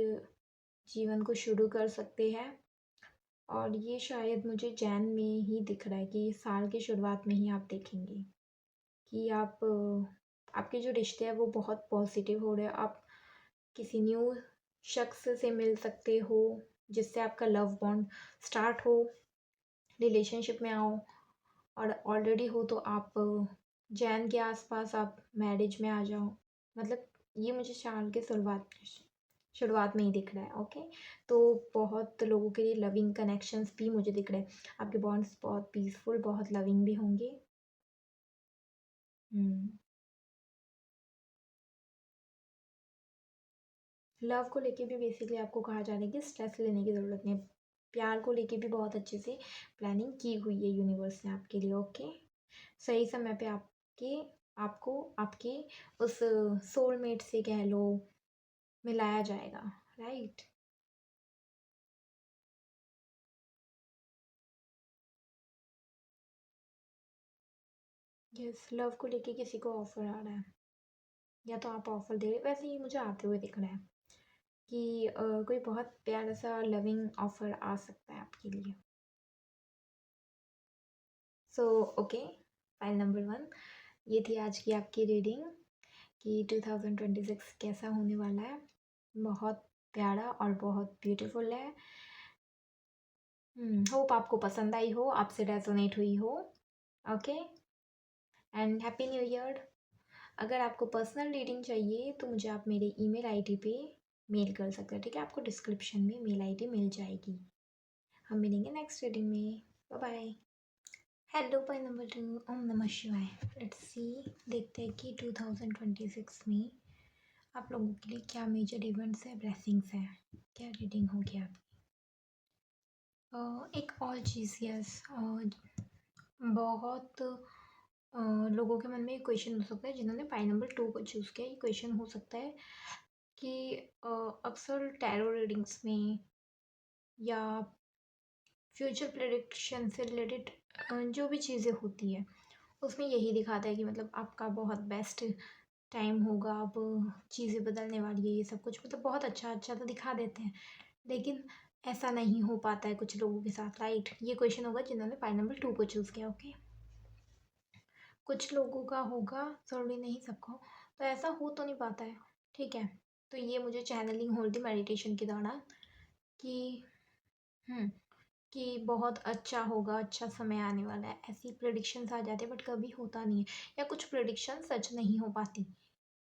जीवन को शुरू कर सकते हैं। और ये शायद मुझे जैन में ही दिख रहा है कि साल की शुरुआत में ही आप देखेंगे कि आप आपके जो रिश्ते हैं वो बहुत पॉजिटिव हो रहे हैं। आप किसी न्यू शख्स से मिल सकते हो, जिससे आपका लव बॉन्ड स्टार्ट हो, रिलेशनशिप में आओ। और ऑलरेडी हो तो आप जैन के आसपास आप मैरिज में आ जाओ। मतलब ये मुझे साल के शुरुआत में ही दिख रहा है। ओके, तो बहुत लोगों के लिए लविंग कनेक्शंस भी मुझे दिख रहे हैं। आपके बॉन्ड्स बहुत पीसफुल, बहुत लविंग भी होंगे। लव को लेके भी बेसिकली आपको कहा जा रहा है कि स्ट्रेस लेने की ज़रूरत नहीं है। प्यार को लेके भी बहुत अच्छे से प्लानिंग की हुई है यूनिवर्स ने आपके लिए। ओके, सही समय पे आपको आपके उस सोलमेट से कह लो मिलाया जाएगा। राइट, यस, लव को लेके किसी को ऑफर आ रहा है, या तो आप ऑफर दे रहे, वैसे ही मुझे आते हुए दिख रहा है कि कोई बहुत प्यारा सा लविंग ऑफर आ सकता है आपके लिए। सो ओके, फाइल नंबर 1, ये थी आज की आपकी रीडिंग कि 2026 कैसा होने वाला है। बहुत प्यारा और बहुत ब्यूटीफुल है। होप आपको पसंद आई हो, आपसे रेजोनेट हुई हो। Okay, and happy new year. अगर आपको पर्सनल रीडिंग चाहिए तो मुझे आप मेरे ईमेल आईडी पे मेल कर सकते हैं, ठीक है? आपको डिस्क्रिप्शन में मेल आईडी मिल जाएगी। हम मिलेंगे नेक्स्ट रीडिंग में। Bye bye. Hello pile number 2, ओम नमः शिवाय। लेट्स सी, देखते हैं कि 2026 में आप लोगों के लिए क्या मेजर इवेंट्स है, ब्लेसिंग्स है। क्या रीडिंग होगी आपकी? एक और चीज़, यस, बहुत लोगों के मन में एक क्वेश्चन हो सकता है जिन्होंने पाई नंबर 2 को चूज़ किया। ये क्वेश्चन हो सकता है कि अक्सर टैरो रीडिंग्स में या फ्यूचर प्रेडिक्शन से रिलेटेड जो भी चीज़ें होती है उसमें यही दिखाता है कि मतलब आपका बहुत बेस्ट टाइम होगा, अब चीज़ें बदलने वाली है, ये सब कुछ मतलब बहुत अच्छा अच्छा तो दिखा देते हैं, लेकिन ऐसा नहीं हो पाता है कुछ लोगों के साथ, राइट? ये क्वेश्चन होगा जिन्होंने पाई नंबर 2 को चूज़ किया। ओके, कुछ लोगों का होगा, ज़रूरी नहीं सबका हो, तो ऐसा हो तो नहीं पाता है, ठीक है? तो ये मुझे चैनलिंग हो रही थी मेडिटेशन के दौरान कि हम्म कि बहुत अच्छा होगा, अच्छा समय आने वाला है, ऐसी प्रेडिक्शंस आ जाती है, बट कभी होता नहीं है, या कुछ प्रेडिक्शन सच नहीं हो पाती।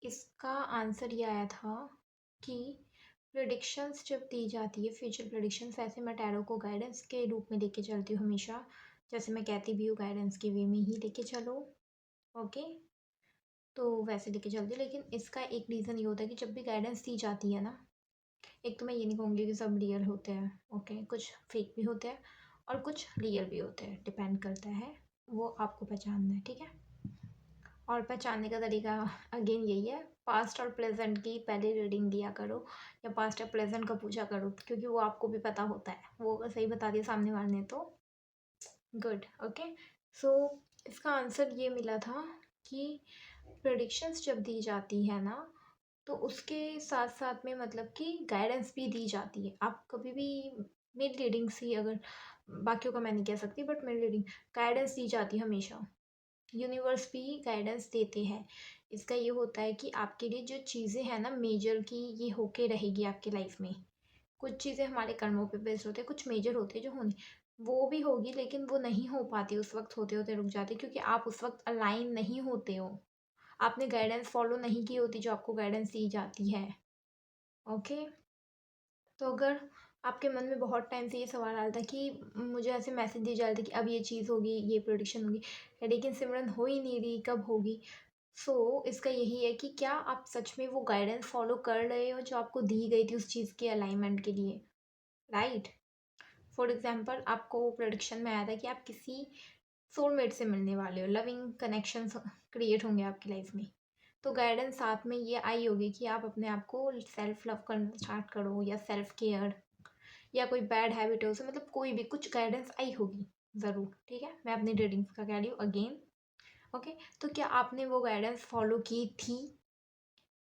इसका आंसर ये आया था कि प्रेडिक्शंस जब दी जाती है, फ्यूचर प्रेडिक्शंस, ऐसे मैं टैरो को गाइडेंस के रूप में लेके चलती हूँ हमेशा, जैसे मैं कहती भी हूँ गाइडेंस के वे में ही लेके चलो। ओके, तो वैसे लेके चलती हूँ, लेकिन इसका एक रीज़न ये होता है कि जब भी गाइडेंस दी जाती है ना, एक तो मैं ये नहीं कहूँगी कि सब रियल होते हैं, ओके, कुछ फेक भी होते हैं और कुछ रियल भी होते हैं, डिपेंड करता है, वो आपको पहचानना है, ठीक है? और पहचानने का तरीका अगेन यही है, पास्ट और प्रेजेंट की पहले रीडिंग दिया करो, या पास्ट या प्रेजेंट का पूछा करो, क्योंकि वो आपको भी पता होता है, वो अगर सही बता दिया सामने वाले ने तो गुड। ओके, सो इसका आंसर ये मिला था कि प्रेडिक्शंस जब दी जाती है ना, तो उसके साथ साथ में मतलब कि गाइडेंस भी दी जाती है। आप कभी भी, मेरी रीडिंग से, अगर बाकियों का मैं नहीं कह सकती, बट मेरी रीडिंग, गाइडेंस दी जाती है हमेशा, यूनिवर्स भी गाइडेंस देते हैं। इसका ये होता है कि आपके लिए जो चीज़ें हैं ना मेजर की, ये होके रहेगी आपकी लाइफ में। कुछ चीज़ें हमारे कर्मों पे बेस्ड होते हैं, कुछ मेजर होती है जो होनी, वो भी होगी, लेकिन वो नहीं हो पाती, उस वक्त होते होते रुक जाती, क्योंकि आप उस वक्त अलाइन नहीं होते हो, आपने गाइडेंस फॉलो नहीं की होती जो आपको गाइडेंस दी जाती है। ओके, तो अगर आपके मन में बहुत टाइम से ये सवाल आ रहा था कि मुझे ऐसे मैसेज दिए जा रहे थे कि अब ये चीज़ होगी, ये प्रोडिक्शन होगी, लेकिन सिमरन हो ही नहीं रही, कब होगी? सो इसका यही है कि क्या आप सच में वो गाइडेंस फॉलो कर रहे हो जो आपको दी गई थी उस चीज़ के अलाइनमेंट के लिए, राइट? फॉर एग्जाम्पल, आपको प्रोडिक्शन में आया था कि आप किसी सोलमेट से मिलने वाले हो, लविंग कनेक्शंस क्रिएट होंगे आपकी लाइफ में, तो गाइडेंस साथ में ये आई होगी कि आप अपने आप को सेल्फ लव करना स्टार्ट करो, या सेल्फ केयर, या कोई बैड हैबिट है उसे, मतलब कोई भी कुछ गाइडेंस आई होगी ज़रूर, ठीक है? मैं अपनी रीडिंग्स का कह रही हूँ अगेन। ओके, तो क्या आपने वो गाइडेंस फॉलो की थी?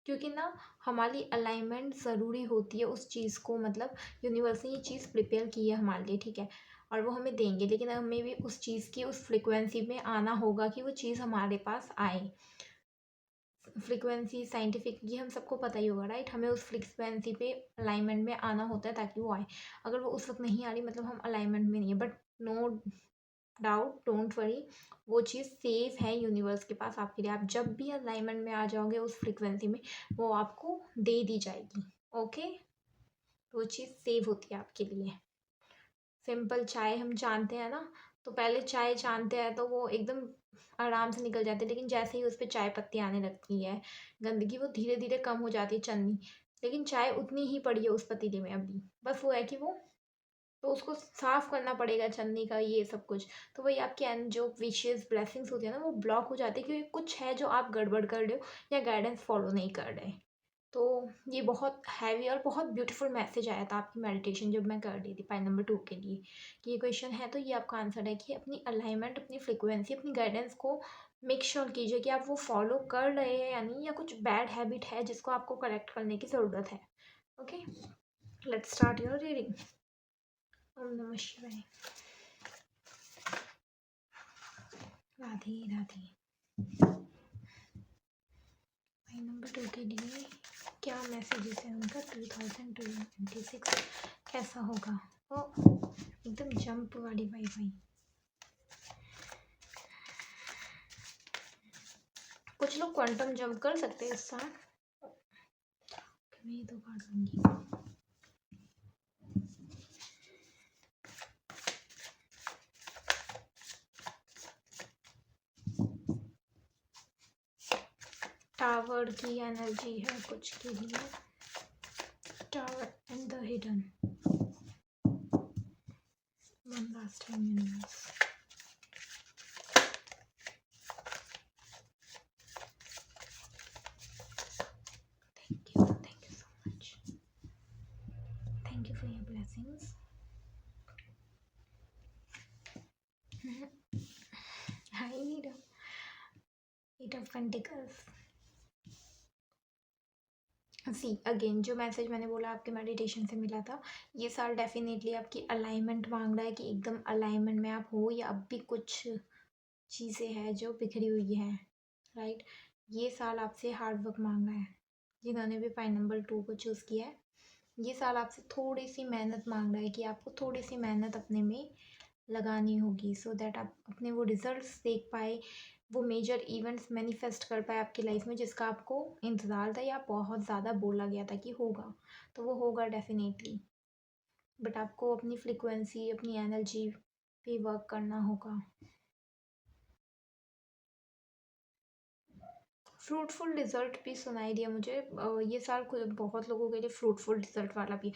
क्योंकि ना हमारी अलाइनमेंट ज़रूरी होती है उस चीज़ को, मतलब यूनिवर्स ने ये चीज़ प्रिपेयर की है हमारे लिए, ठीक है? और वो हमें देंगे, लेकिन हमें भी उस चीज़ की उस फ्रिक्वेंसी में आना होगा कि वो चीज़ हमारे पास आए। फ्रीक्वेंसी साइंटिफिकली हम सबको पता ही होगा, राइट? हमें उस फ्रीक्वेंसी पे अलाइनमेंट में आना होता है ताकि वो आए। अगर वो उस वक्त नहीं आ रही, मतलब हम अलाइनमेंट में नहीं है, but no doubt, don't worry, वो चीज़ सेफ है यूनिवर्स के पास आपके लिए। आप जब भी अलाइनमेंट में आ जाओगे उस फ्रीक्वेंसी में, वो आपको दे दी जाएगी। ओके, वो चीज़ सेव होती है आपके लिए। सिंपल चाय हम जानते हैं ना, तो पहले चाय जानते हैं तो वो एकदम आराम से निकल जाती है, लेकिन जैसे ही उस पे चाय पत्ती आने लगती है, गंदगी, वो धीरे धीरे कम हो जाती है, चन्नी, लेकिन चाय उतनी ही पड़ी है उस पतीले में अभी, बस वो है कि वो, तो उसको साफ करना पड़ेगा चन्नी का, ये सब कुछ। तो वही आपके जो विशेस ब्लेसिंग्स होती है ना, वो ब्लॉक हो जाती है, क्योंकि कुछ है जो आप गड़बड़ कर रहे हो या गाइडेंस फॉलो नहीं कर रहे। तो ये बहुत हैवी और बहुत ब्यूटीफुल मैसेज आया था आपकी मेडिटेशन जब मैं कर रही थी पाई नंबर 2 के लिए, कि ये क्वेश्चन है, तो ये आपका आंसर है कि अपनी अलाइनमेंट, अपनी फ्रिक्वेंसी, अपनी गाइडेंस को मेक श्योर कीजिए कि आप वो फॉलो कर रहे हैं या नहीं, या कुछ बैड हैबिट है जिसको आपको करेक्ट करने की ज़रूरत है। Okay, let's start your reading. ओम नमः शिवाय। राधे राधे। भाई नंबर 2 के लिए क्या मैसेजेस है उनका 2026 कैसा होगा? ओ एकदम जंप वाली वाई। कुछ लोग क्वांटम जंप कर सकते हैं इस साल। मैं ये तो काट लूंगी। टावर की एनर्जी है कुछ के लिए। Tower and the hidden. One last time universe. Thank you so much. Thank you for your blessings. I need eight of pentacles. See again जो मैसेज मैंने बोला आपके मेडिटेशन से मिला था, ये साल डेफिनेटली आपकी अलाइनमेंट मांग रहा है कि एकदम अलाइनमेंट में आप हो, या अब भी कुछ चीज़ें हैं जो बिखरी हुई हैं, राइट। ये साल आपसे हार्ड वर्क मांग रहा है। जिन्होंने भी पाई नंबर 2 को चूज़ किया है, ये साल आपसे थोड़ी सी मेहनत मांग रहा है कि आपको थोड़ी सी मेहनत अपने में लगानी होगी, सो दैट आप अपने वो रिजल्ट्स देख पाए, वो मेजर इवेंट्स मैनिफेस्ट कर पाए आपकी लाइफ में, जिसका आपको इंतज़ार था या बहुत ज़्यादा बोला गया था कि होगा, तो वो होगा डेफिनेटली। बट आपको अपनी फ्रिक्वेंसी, अपनी एनर्जी पे वर्क करना होगा। फ्रूटफुल रिजल्ट भी सुनाई दिया मुझे। ये साल बहुत लोगों के लिए फ्रूटफुल रिजल्ट वाला भी।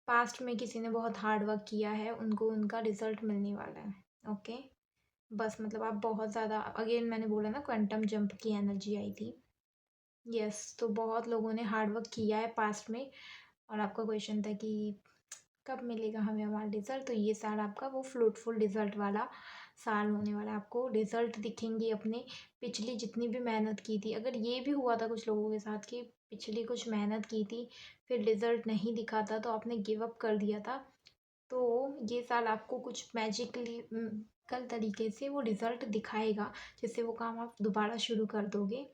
पास्ट में किसी ने बहुत हार्ड वर्क किया है, उनको उनका रिजल्ट मिलने वाला है। ओके, बस मतलब आप बहुत ज़्यादा, अगेन मैंने बोला ना क्वांटम जंप की एनर्जी आई थी। यस, तो बहुत लोगों ने हार्ड वर्क किया है पास्ट में, और आपका क्वेश्चन था कि कब मिलेगा हमें हमारा रिजल्ट। तो ये साल आपका वो फ्रूटफुल रिजल्ट वाला साल होने वाला है। आपको रिजल्ट दिखेंगे अपने पिछली जितनी भी मेहनत की थी। अगर ये भी हुआ था कुछ लोगों के साथ कि पिछली कुछ मेहनत की थी, फिर रिजल्ट नहीं दिखा था, तो आपने गिव अप कर दिया था, तो ये साल आपको कुछ मैजिकली कल तरीके से वो रिजल्ट दिखाएगा, जिससे वो काम आप दोबारा शुरू कर दोगे,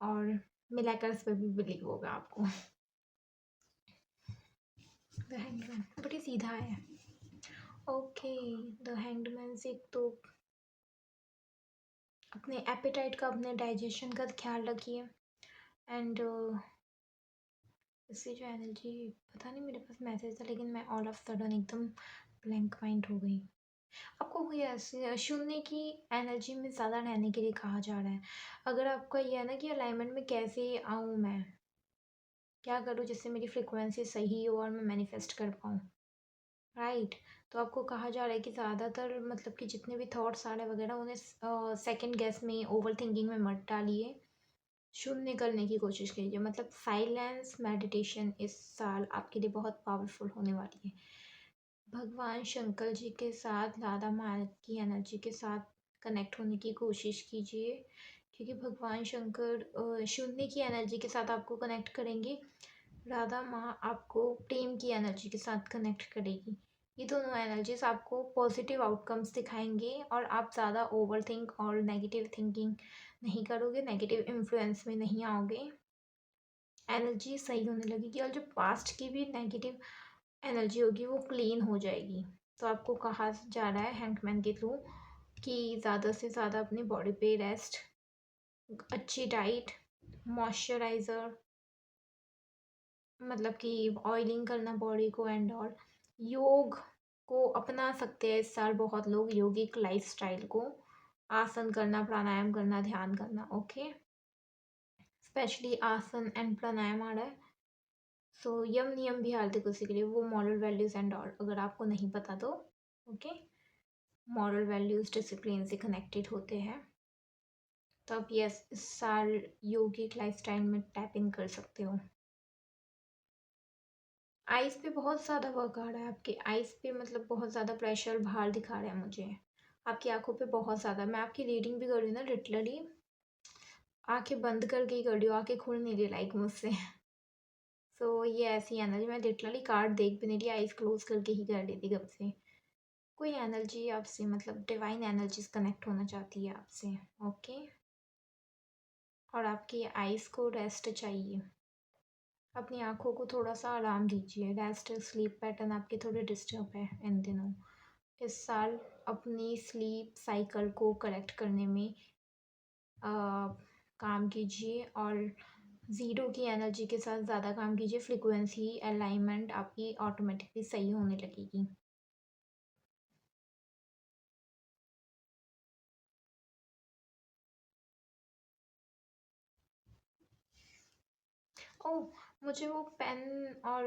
और मिलाकर्स पे भी बिलीव होगा आपको। द हैंगमैन बट ये सीधा है। ओके, द हैंगमैन से एक तो अपने एपेटाइट का, अपने डाइजेशन का ख्याल रखिए। एंड इससे जो एनर्जी, पता नहीं मेरे पास मैसेज था लेकिन मैं ऑल ऑफ सडन एकदम ब्लैंक माइंड हो गई। आपको ये शून्य की एनर्जी में ज़्यादा रहने के लिए कहा जा रहा है। अगर आपका ये है ना कि अलाइनमेंट में कैसे आऊँ, मैं क्या करूँ जिससे मेरी फ्रिक्वेंसी सही हो और मैं मैनिफेस्ट कर पाऊँ, राइट। तो आपको कहा जा रहा है कि ज़्यादातर मतलब कि जितने भी थॉट्स आ रहे वगैरह, उन्हें सेकंड गेस में, ओवर थिंकिंग में मत डालिए, शून्य करने की कोशिश कीजिए। मतलब साइलेंस मेडिटेशन इस साल आपके लिए बहुत पावरफुल होने वाली है। भगवान शंकर जी के साथ, राधा माँ की एनर्जी के साथ कनेक्ट होने की कोशिश कीजिए, क्योंकि भगवान शंकर शून्य की एनर्जी के साथ आपको कनेक्ट करेंगे, राधा माँ आपको प्रेम की एनर्जी के साथ कनेक्ट करेगी। ये दोनों एनर्जीज आपको पॉजिटिव आउटकम्स दिखाएंगे, और आप ज़्यादा ओवर थिंक और नेगेटिव थिंकिंग नहीं करोगे, नेगेटिव इन्फ्लुएंस में नहीं आओगे, एनर्जी सही होने लगेगी, और जो पास्ट की भी नेगेटिव एनर्जी होगी वो क्लीन हो जाएगी। तो आपको कहा जा रहा है हैंगमैन के थ्रू कि ज़्यादा से ज़्यादा अपनी बॉडी पे रेस्ट, अच्छी डाइट, मॉइस्चराइज़र, मतलब कि ऑयलिंग करना बॉडी को, एंड ऑल, योग को अपना सकते हैं इस साल बहुत लोग, योगिक लाइफस्टाइल को, आसन करना, प्राणायाम करना, ध्यान करना। ओके, स्पेशली आसन एंड प्राणायाम आ रहा है। सो यम नियम भी आते किसी के लिए, वो मॉरल वैल्यूज़ एंड ऑल, अगर आपको नहीं पता तो। ओके, मॉरल वैल्यूज़ डिसिप्लिन से कनेक्टेड होते हैं, तो आप यस इस साल योगिक लाइफस्टाइल में टैप इन कर सकते हो। आइज़ पे बहुत ज़्यादा वर्क आ रहा है आपके, आइज़ पे मतलब बहुत ज़्यादा प्रेशर बाहर दिखा रहा है मुझे, आपकी आंखों पे बहुत ज़्यादा। मैं आपकी रीडिंग भी कर रही हूँ ना लिटरली, आँखें बंद करके ही कर रही हूँ, आँखें खुल नहीं रही लाइक मुझसे। सो ये ऐसी एनर्जी मैं लिटरली कार्ड देख भी नहीं रही, आइज़ क्लोज़ करके ही कर रही थी कब से। कोई एनर्जी आपसे मतलब डिवाइन एनर्जीज़ कनेक्ट होना चाहती है आपसे, ओके? और आपकी आइज़ को रेस्ट चाहिए। अपनी आँखों को थोड़ा-सा आराम दीजिए, रेस्ट स्लीप पैटर्न आपके थोड़े डिस्टर्ब है इन दिनों। इस साल अपनी स्लीप साइकिल को करेक्ट करने में अ, काम कीजिए और ज़ीरो की एनर्जी के साथ ज़्यादा काम कीजिए, फ्रीक्वेंसी अलाइनमेंट आपकी ऑटोमेटिकली सही होने लगेगी। ओह! मुझे वो पेन और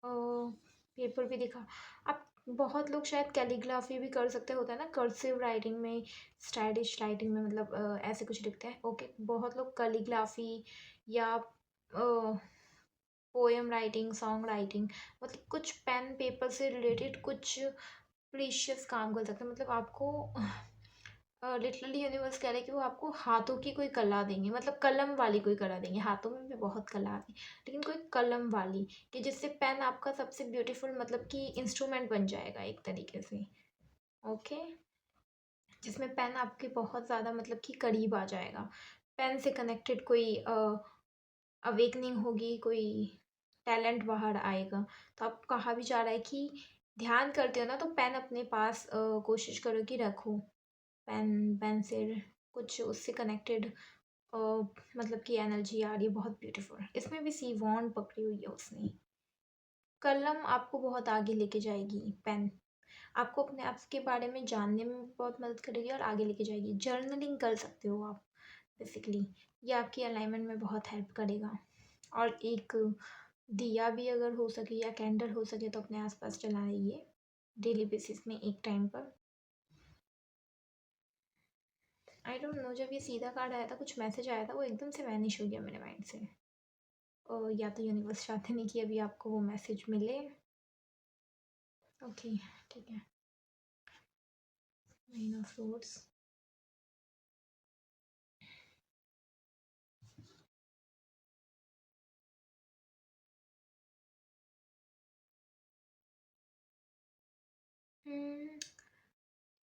पेपर भी दिखा। आप बहुत लोग शायद कैलीग्राफ़ी भी कर सकते होता है ना, कर्सिव राइटिंग में, स्टाइलिश राइटिंग में मतलब ऐसे कुछ लिखते हैं। ओके, बहुत लोग कैलीग्राफ़ी या पोएम राइटिंग, सॉन्ग राइटिंग मतलब कुछ पेन पेपर से रिलेटेड कुछ प्रीशियस काम कर सकते हैं। मतलब आपको लिटरली यूनिवर्स कह रहा है कि वो आपको हाथों की कोई कला देंगे, मतलब कलम वाली कोई कला देंगे। हाथों में भी बहुत कला आती है, लेकिन कोई कलम वाली कि जिससे पेन आपका सबसे ब्यूटीफुल मतलब कि इंस्ट्रूमेंट बन जाएगा एक तरीके से। ओके, जिसमें पेन आपके बहुत ज़्यादा मतलब कि करीब आ जाएगा। पेन से कनेक्टेड कोई अवेकनिंग होगी, कोई टैलेंट बाहर आएगा। तो आपको कहा भी जा रहा है कि ध्यान करते हो ना तो पेन अपने पास कोशिश करो कि रखो। पेन पेंसिल कुछ उससे कनेक्टेड मतलब कि एनर्जी आ रही है बहुत ब्यूटीफुल। इसमें भी सी वॉन्ड पकड़ी हुई है उसने। कलम आपको बहुत आगे लेके जाएगी, पेन आपको अपने आप के बारे में जानने में भी बहुत मदद करेगी और आगे लेके जाएगी। जर्नलिंग कर सकते हो आप बेसिकली, ये आपकी अलाइनमेंट में बहुत हेल्प करेगा। और एक दिया भी अगर हो सके या कैंडल हो सके तो अपने आसपास जलाइए डेली बेसिस में एक टाइम पर। आई डोंट नो, जब ये सीधा कार्ड आया था कुछ मैसेज आया था, वो एकदम से वैनिश हो गया मेरे माइंड से। या तो यूनिवर्स चाहते नहीं कि अभी आपको वो मैसेज मिले। ओके, ठीक है। Nine of swords.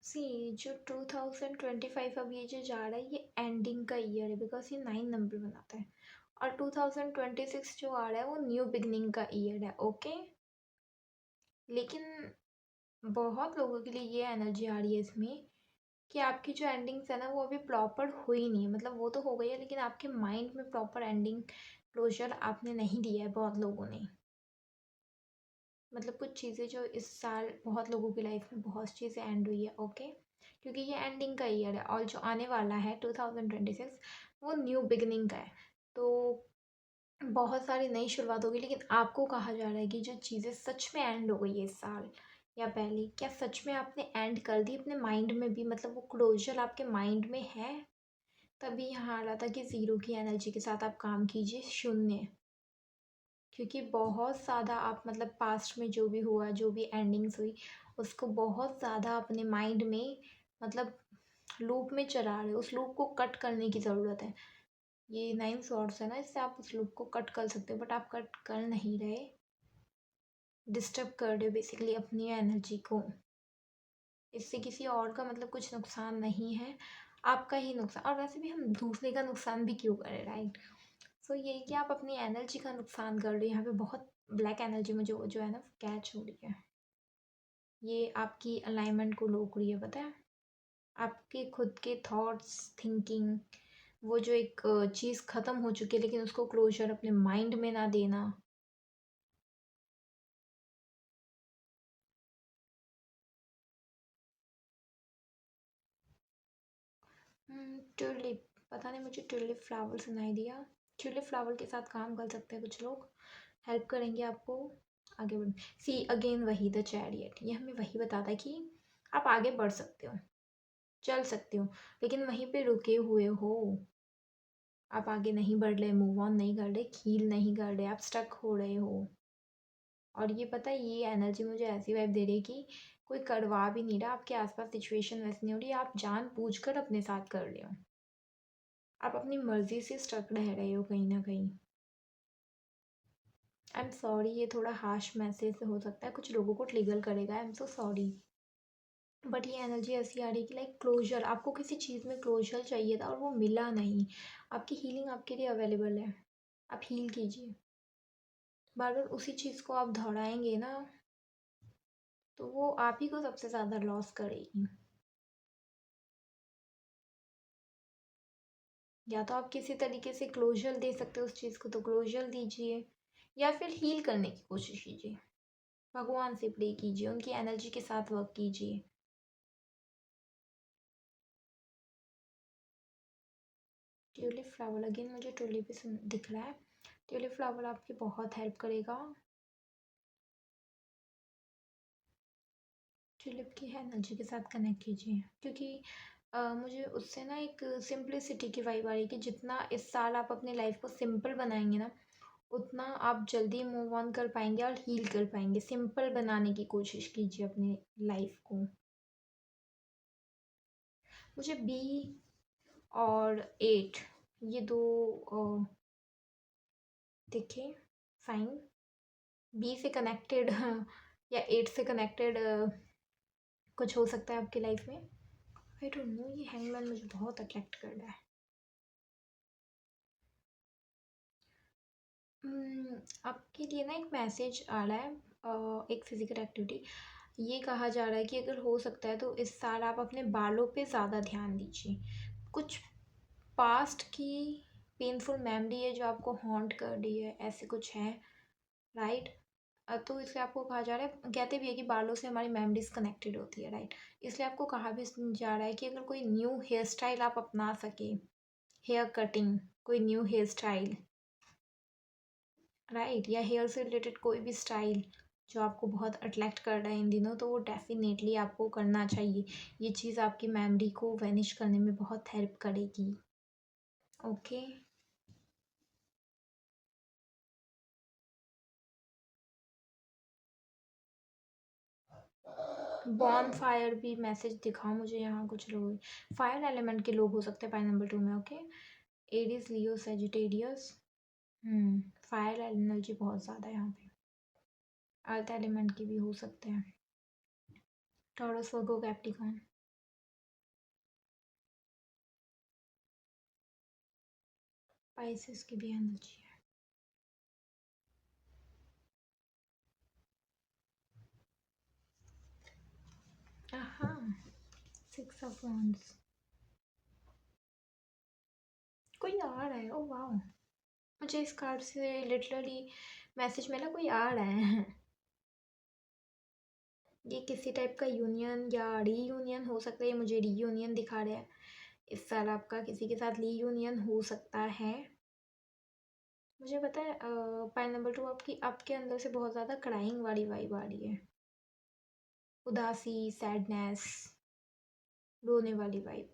सी जो 2025 अब ये जो जा रहा है ये एंडिंग का ईयर है, बिकॉज ये 9 नंबर बनाता है। और 2026 जो आ रहा है वो न्यू बिगनिंग का ईयर है, ओके। लेकिन बहुत लोगों के लिए ये एनर्जी आ रही है इसमें कि आपकी जो एंडिंग्स है ना वो अभी प्रॉपर हुई नहीं है। मतलब वो तो हो गई है लेकिन आपके माइंड में प्रॉपर एंडिंग क्लोजर आपने नहीं दिया है बहुत लोगों ने। मतलब कुछ चीज़ें जो इस साल बहुत लोगों की लाइफ में बहुत चीज़ें एंड हुई है, ओके। क्योंकि ये एंडिंग का ईयर है और जो आने वाला है 2026 वो न्यू बिगनिंग का है। तो बहुत सारी नई शुरुआत होगी, लेकिन आपको कहा जा रहा है कि जो चीज़ें सच में एंड हो गई है इस साल या पहले, क्या सच में आपने एंड कर दी अपने माइंड में भी, मतलब वो क्लोजर आपके माइंड में है। तभी यहाँ आ रहा था कि ज़ीरो की एनर्जी के साथ आप काम कीजिए, शून्य। क्योंकि बहुत ज़्यादा आप मतलब पास्ट में जो भी हुआ, जो भी एंडिंग्स हुई, उसको बहुत ज़्यादा अपने माइंड में मतलब लूप में चला रहे हो। उस लूप को कट करने की ज़रूरत है। ये 9 सॉर्ड्स है ना, इससे आप उस लूप को कट कर सकते हो, बट आप कट कर नहीं रहे। डिस्टर्ब कर रहे हो बेसिकली अपनी एनर्जी को। इससे किसी और का मतलब कुछ नुकसान नहीं है, आपका ही नुकसान। और वैसे भी हम दूसरे का नुकसान भी क्यों करें, राइट। सो ये कि आप अपनी एनर्जी का नुकसान कर रहे हो। यहाँ पे बहुत ब्लैक एनर्जी मुझे वो जो है ना कैच हो रही है। ये आपकी अलाइनमेंट को रोक रही है, पता है। आपके खुद के थॉट्स, थिंकिंग, वो जो एक चीज़ ख़त्म हो चुकी है लेकिन उसको क्लोजर अपने माइंड में ना देना। ट्यूलिप, पता नहीं मुझे ट्यूलिप फ्लावर सुनाई दिया। ट्यूलिप फ्लावर के साथ काम कर सकते हैं कुछ लोग, हेल्प करेंगे आपको आगे बढ़। सी अगेन वही द चैरियट, ये हमें वही बताता है कि आप आगे बढ़ सकते हो, चल सकते हो, लेकिन वहीं पे रुके हुए हो। आप आगे नहीं बढ़ रहे, मूव ऑन नहीं कर रहे, हील नहीं कर रहे, आप स्टक हो रहे हो। और ये पता है ये एनर्जी मुझे ऐसी वाइब दे रही है कि कोई करवा भी नहीं रहा, आपके आसपास सिचुएशन वैसी नहीं हो रही, आप जानबूझकर अपने साथ कर रहे हो। आप अपनी मर्जी से स्टक रह रहे हो कहीं ना कहीं। आई एम सॉरी, ये थोड़ा हार्श मैसेज हो सकता है, कुछ लोगों को ट्रिगर करेगा, I am so sorry. But ये एनर्जी ऐसी आ रही है कि लाइक क्लोजर, आपको किसी चीज़ में क्लोजर चाहिए था और वो मिला नहीं। आपकी हीलिंग आपके लिए अवेलेबल है, आप हील कीजिए। बार बार उसी चीज़ को आप दोहराएंगे ना, तो वो आप ही को सबसे ज़्यादा लॉस करेगी। या तो आप किसी तरीके से क्लोजर दे सकते हो उस चीज़ को, तो क्लोजर दीजिए, या फिर हील करने की कोशिश कीजिए, भगवान से प्रे कीजिए, उनकी एनर्जी के साथ वर्क कीजिए। ट्यूलिप फ्लावर, अगेन मुझे ट्यूलिप ही दिख रहा है। ट्यूलिप फ्लावर आपकी बहुत हेल्प करेगा। ट्यूलिप की एनर्जी के साथ कनेक्ट कीजिए, क्योंकि मुझे उससे ना एक सिंपलिसिटी की वाइब आ रही है कि जितना इस साल आप अपनी लाइफ को सिंपल बनाएंगे ना, उतना आप जल्दी मूव ऑन कर पाएंगे और हील कर पाएंगे। सिंपल बनाने की कोशिश कीजिए अपनी लाइफ को। मुझे बी और 8, ये दो दिखे साइन। बी से कनेक्टेड या 8 से कनेक्टेड कुछ हो सकता है आपकी लाइफ में। आई डोंट नो, ये हैंगमैन मुझे बहुत अट्रैक्ट कर रहा है। आपके लिए ना एक मैसेज आ रहा है, एक फिजिकल एक्टिविटी। ये कहा जा रहा है कि अगर हो सकता है तो इस साल आप अपने बालों पे ज़्यादा ध्यान दीजिए। कुछ पास्ट की पेनफुल मेमोरी है जो आपको हॉन्ट कर रही है, ऐसे कुछ है, राइट। तो इसलिए आपको कहा जा रहा है, कहते भी है कि बालों से हमारी मेमोरीज कनेक्टेड होती है, राइट। इसलिए आपको कहा भी जा रहा है कि अगर कोई न्यू हेयर स्टाइल आप अपना सके, हेयर कटिंग, कोई न्यू हेयर स्टाइल, राइट, या हेयर से रिलेटेड कोई भी स्टाइल जो आपको बहुत अट्रैक्ट कर रहा है इन दिनों, तो वो डेफिनेटली आपको करना चाहिए। ये चीज़ आपकी मेमोरी को वैनिश करने में बहुत हेल्प करेगी। ओके। बॉन फायर भी मैसेज दिखा मुझे यहाँ, कुछ लोग फायर एलिमेंट के लोग हो सकते हैं पाई नंबर 2 में। ओके, एरीज, लियो, सेजिटेरियस। फायर एनर्जी बहुत ज़्यादा है यहाँ पे। अर्थ एलिमेंट के भी हो सकते हैं, टॉरस, वर्गो, कैप्टिकॉन। पाइसेस की भी एनर्जी है। हाँ, 6 ऑफ वॉन्ड्स। कोई आ रहा है, ओ वाह, मुझे इस कार्ड से लिटरली मैसेज मिला, कोई आ रहा है। ये किसी टाइप का यूनियन या रीयूनियन हो सकता है, मुझे रीयूनियन दिखा रहा है। इस साल आपका किसी के साथ रीयूनियन हो सकता है। मुझे पता है, पॉइंट नंबर 2, आपके अंदर से बहुत ज़्यादा क्राइंग वाली वाइब आ रही है, उदासी, सैडनेस, रोने वाली वाइब।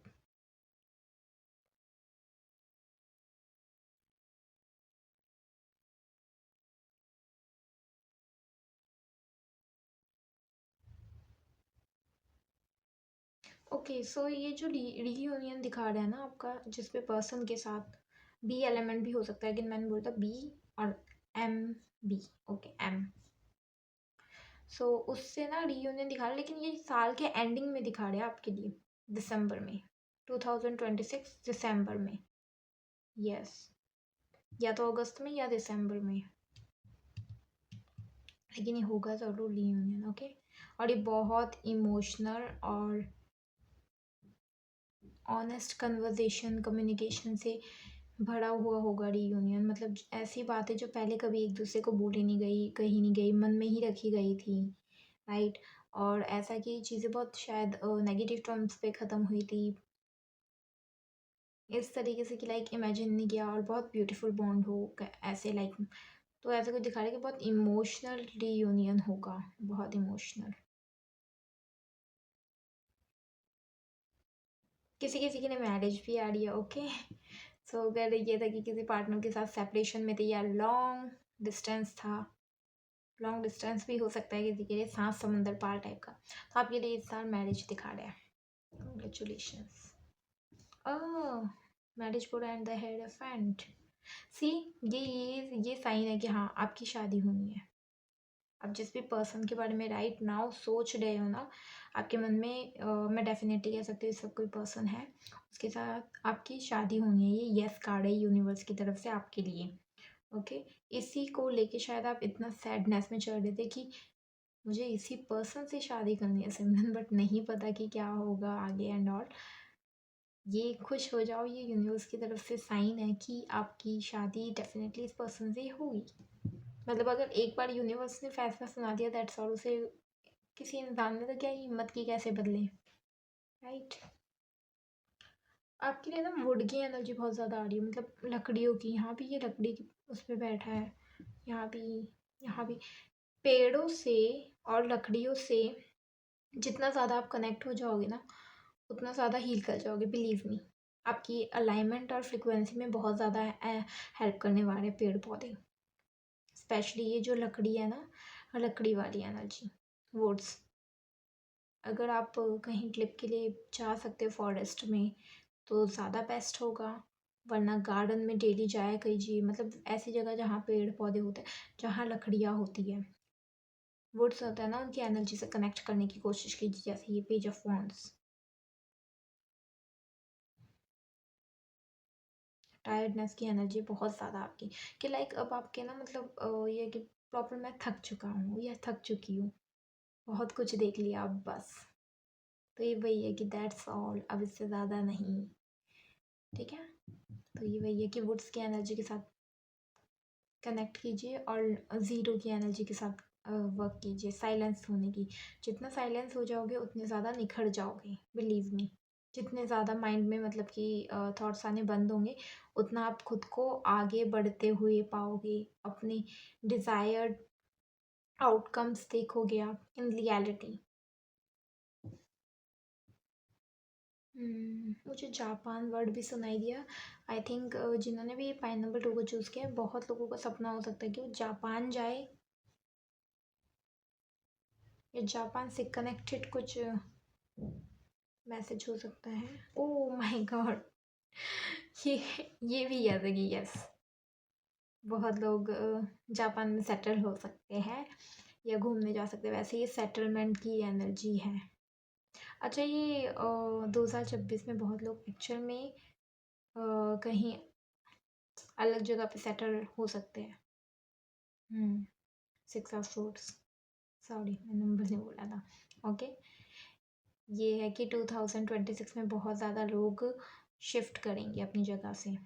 ओके, सो ये जो रीयूनियन दिखा रहा है ना आपका, जिसपे पर्सन के साथ, बी एलिमेंट भी हो सकता है, लेकिन मैंने बोलता बी और एम, बी, ओके, एम। सो उससे ना रीयूनियन दिखा रहा है, लेकिन ये साल के एंडिंग में दिखा रहा है आपके लिए, दिसंबर में, 2026 दिसंबर में। यस, या तो अगस्त में या दिसंबर में, लेकिन ये होगा ज़रूर रीयूनियन। ओके, और ये बहुत इमोशनल और ऑनेस्ट कन्वर्जेशन, कम्युनिकेशन से भरा हुआ होगा रीयूनियन। मतलब ऐसी बातें जो पहले कभी एक दूसरे को बोली नहीं गई, कही नहीं गई, मन में ही रखी गई थी, राइट। और ऐसा कि चीज़ें बहुत शायद नेगेटिव टर्म्स पे ख़त्म हुई थी, इस तरीके से कि लाइक इमेजिन नहीं किया, और बहुत ब्यूटीफुल बॉन्ड हो ऐसे लाइक। तो ऐसा कुछ दिखा रहा है कि बहुत इमोशनल रीयूनियन होगा, बहुत इमोशनल। किसी किसी की ने मैरिज भी आ रही है। ओके, सो अगर ये था कि किसी पार्टनर के साथ सेपरेशन में थे या लॉन्ग डिस्टेंस था, लॉन्ग डिस्टेंस भी हो सकता है किसी के लिए, सांस समंदर पार टाइप का, तो आपके लिए इस साल मैरिज दिखा रहा है। कंग्रेचुलेशंस। मैरिज पूरा एंड द हेरोफेंट। सी, ये साइन है कि हाँ आपकी शादी होनी है। आप जिस भी पर्सन के बारे में राइट नाउ सोच रहे हो ना, आपके मन में मैं डेफिनेटली कह सकती हूँ सब कोई पर्सन है, उसके साथ आपकी शादी होनी है। ये यस कार्ड है यूनिवर्स की तरफ से आपके लिए। ओके, इसी को लेके शायद आप इतना सैडनेस में चल रहे थे कि मुझे इसी पर्सन से शादी करनी है सिमरन, बट नहीं पता कि क्या होगा आगे एंड ऑल। ये खुश हो जाओ, ये यूनिवर्स की तरफ से साइन है कि आपकी शादी डेफिनेटली इस पर्सन से होगी। मतलब अगर एक बार यूनिवर्स ने फैसला सुना दिया दैट्स ऑल, उसे किसी इंसान में तो क्या हिम्मत की कैसे बदले, राइट। आपके लिए ना वुड की एनर्जी बहुत ज़्यादा आ रही है, मतलब लकड़ियों की। यहाँ भी ये लकड़ी की उस पर बैठा है, यहाँ भी, यहाँ भी। पेड़ों से और लकड़ियों से जितना ज़्यादा आप कनेक्ट हो जाओगे ना, उतना ज़्यादा हील कर जाओगे, बिलीव मी। आपकी अलाइनमेंट और फ्रिक्वेंसी में बहुत ज़्यादा हेल्प करने वाले पेड़ पौधे, स्पेशली ये जो लकड़ी है ना, लकड़ी वाली एनर्जी, वुड्स। अगर आप कहीं ट्रिप के लिए जा सकते हो फॉरेस्ट में तो ज़्यादा बेस्ट होगा, वरना गार्डन में डेली जाया कीजिए, मतलब ऐसी जगह जहाँ पेड़ पौधे होते हैं, जहाँ लकड़ियाँ होती है, वुड्स होता है ना, उनकी एनर्जी से कनेक्ट करने की कोशिश कीजिए, जैसे ये पेज ऑफ वॉन्ड्स। टायर्डनेस की एनर्जी बहुत ज़्यादा आपकी, कि लाइक अब आपके ना मतलब ये कि प्रॉपर मैं थक चुका हूँ या थक चुकी हूँ, बहुत कुछ देख लिया अब बस। तो ये वही है कि दैट्स ऑल, अब इससे ज़्यादा नहीं, ठीक है। तो ये वही है कि वुड्स की एनर्जी के साथ कनेक्ट कीजिए और ज़ीरो की एनर्जी के साथ वर्क कीजिए, साइलेंस होने की। जितना साइलेंस हो जाओगे उतने ज़्यादा निखर जाओगे, बिलीव मी। जितने ज़्यादा माइंड में मतलब कि थॉट्स आने बंद होंगे, उतना आप खुद को आगे बढ़ते हुए पाओगे, अपने डिज़ायर्ड आउटकम्स देखोगे आप इन रियलिटी। मुझे जापान वर्ड भी सुनाई दिया। आई थिंक जिन्होंने भी पाइन नंबर 2 को चूज़ किया है, बहुत लोगों का सपना हो सकता है कि वो जापान जाए या जापान से कनेक्टेड कुछ मैसेज हो सकता है। ओह माय गॉड, ये ये भी याद है कि यस, बहुत लोग जापान में सेटल हो सकते हैं या घूमने जा सकते हैं, वैसे ये सेटलमेंट की एनर्जी है। अच्छा, ये 2026 में बहुत लोग एक्चुअल में कहीं अलग जगह पे सेटल हो सकते हैं। 6 ऑफ सोर्ड्स, सॉरी मैं नंबर नहीं बोला था। ओके, ये है कि 2026 में बहुत ज़्यादा लोग शिफ्ट करेंगे अपनी जगह से।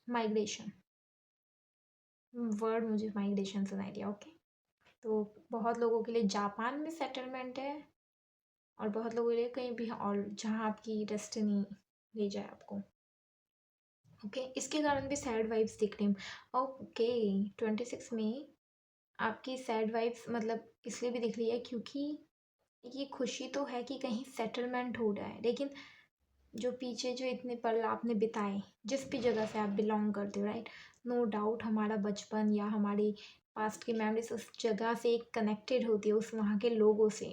माइग्रेशन, वर्ड मुझे माइग्रेशन सुनाई दिया। ओके, तो बहुत लोगों के लिए जापान में सेटलमेंट है और बहुत लोगों के लिए कहीं भी और जहाँ आपकी डेस्टिनी ले जाए आपको। ओके, इसके कारण भी सैड वाइब्स दिख रही हैं। ओके, 26 में आपकी सैड वाइब्स मतलब इसलिए भी दिख रही है क्योंकि ये खुशी तो है कि कहीं सेटलमेंट हो रहा है, लेकिन जो पीछे जो इतने पल आपने बिताए, जिस भी जगह से आप बिलोंग करते हो, राइट, नो डाउट हमारा बचपन या हमारी पास्ट की मेमोरीज उस जगह से एक कनेक्टेड होती है, उस वहाँ के लोगों से,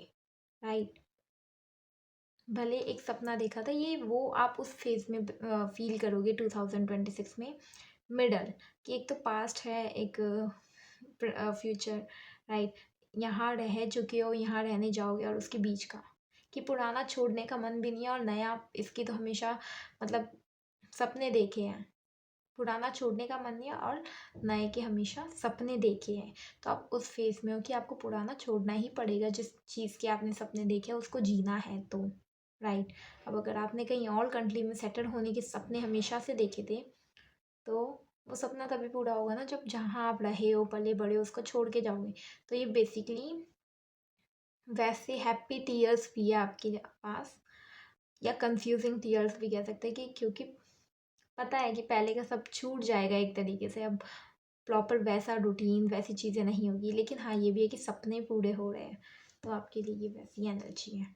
राइट। भले एक सपना देखा था, ये वो आप उस फेज में फील करोगे 2026 में, मिडल, कि एक तो पास्ट है, एक फ्यूचर, राइट। यहाँ रह चुके हो, यहाँ रहने जाओगे, और उसके बीच का कि पुराना छोड़ने का मन भी नहीं है और नया, इसकी तो हमेशा मतलब सपने देखे हैं, पुराना छोड़ने का मन नहीं है और नए के हमेशा सपने देखे हैं। तो आप उस फेज में हो कि आपको पुराना छोड़ना ही पड़ेगा, जिस चीज़ के आपने सपने देखे हैं उसको जीना है तो, राइट। अब अगर आपने कहीं और कंट्री में सेटल होने के सपने हमेशा से देखे थे, तो वो सपना तभी पूरा होगा ना जब जहाँ आप रहे हो, पले बड़े हो, उसको छोड़ के जाओगे। तो ये बेसिकली वैसे हैप्पी टीयर्स भी है आपके पास, या कंफ्यूजिंग टीयर्स भी कह सकते हैं, कि क्योंकि पता है कि पहले का सब छूट जाएगा एक तरीके से, अब प्रॉपर वैसा रूटीन वैसी चीज़ें नहीं होगी, लेकिन हाँ ये भी है कि सपने पूरे हो रहे हैं, तो आपके लिए ये वैसी एनर्जी है।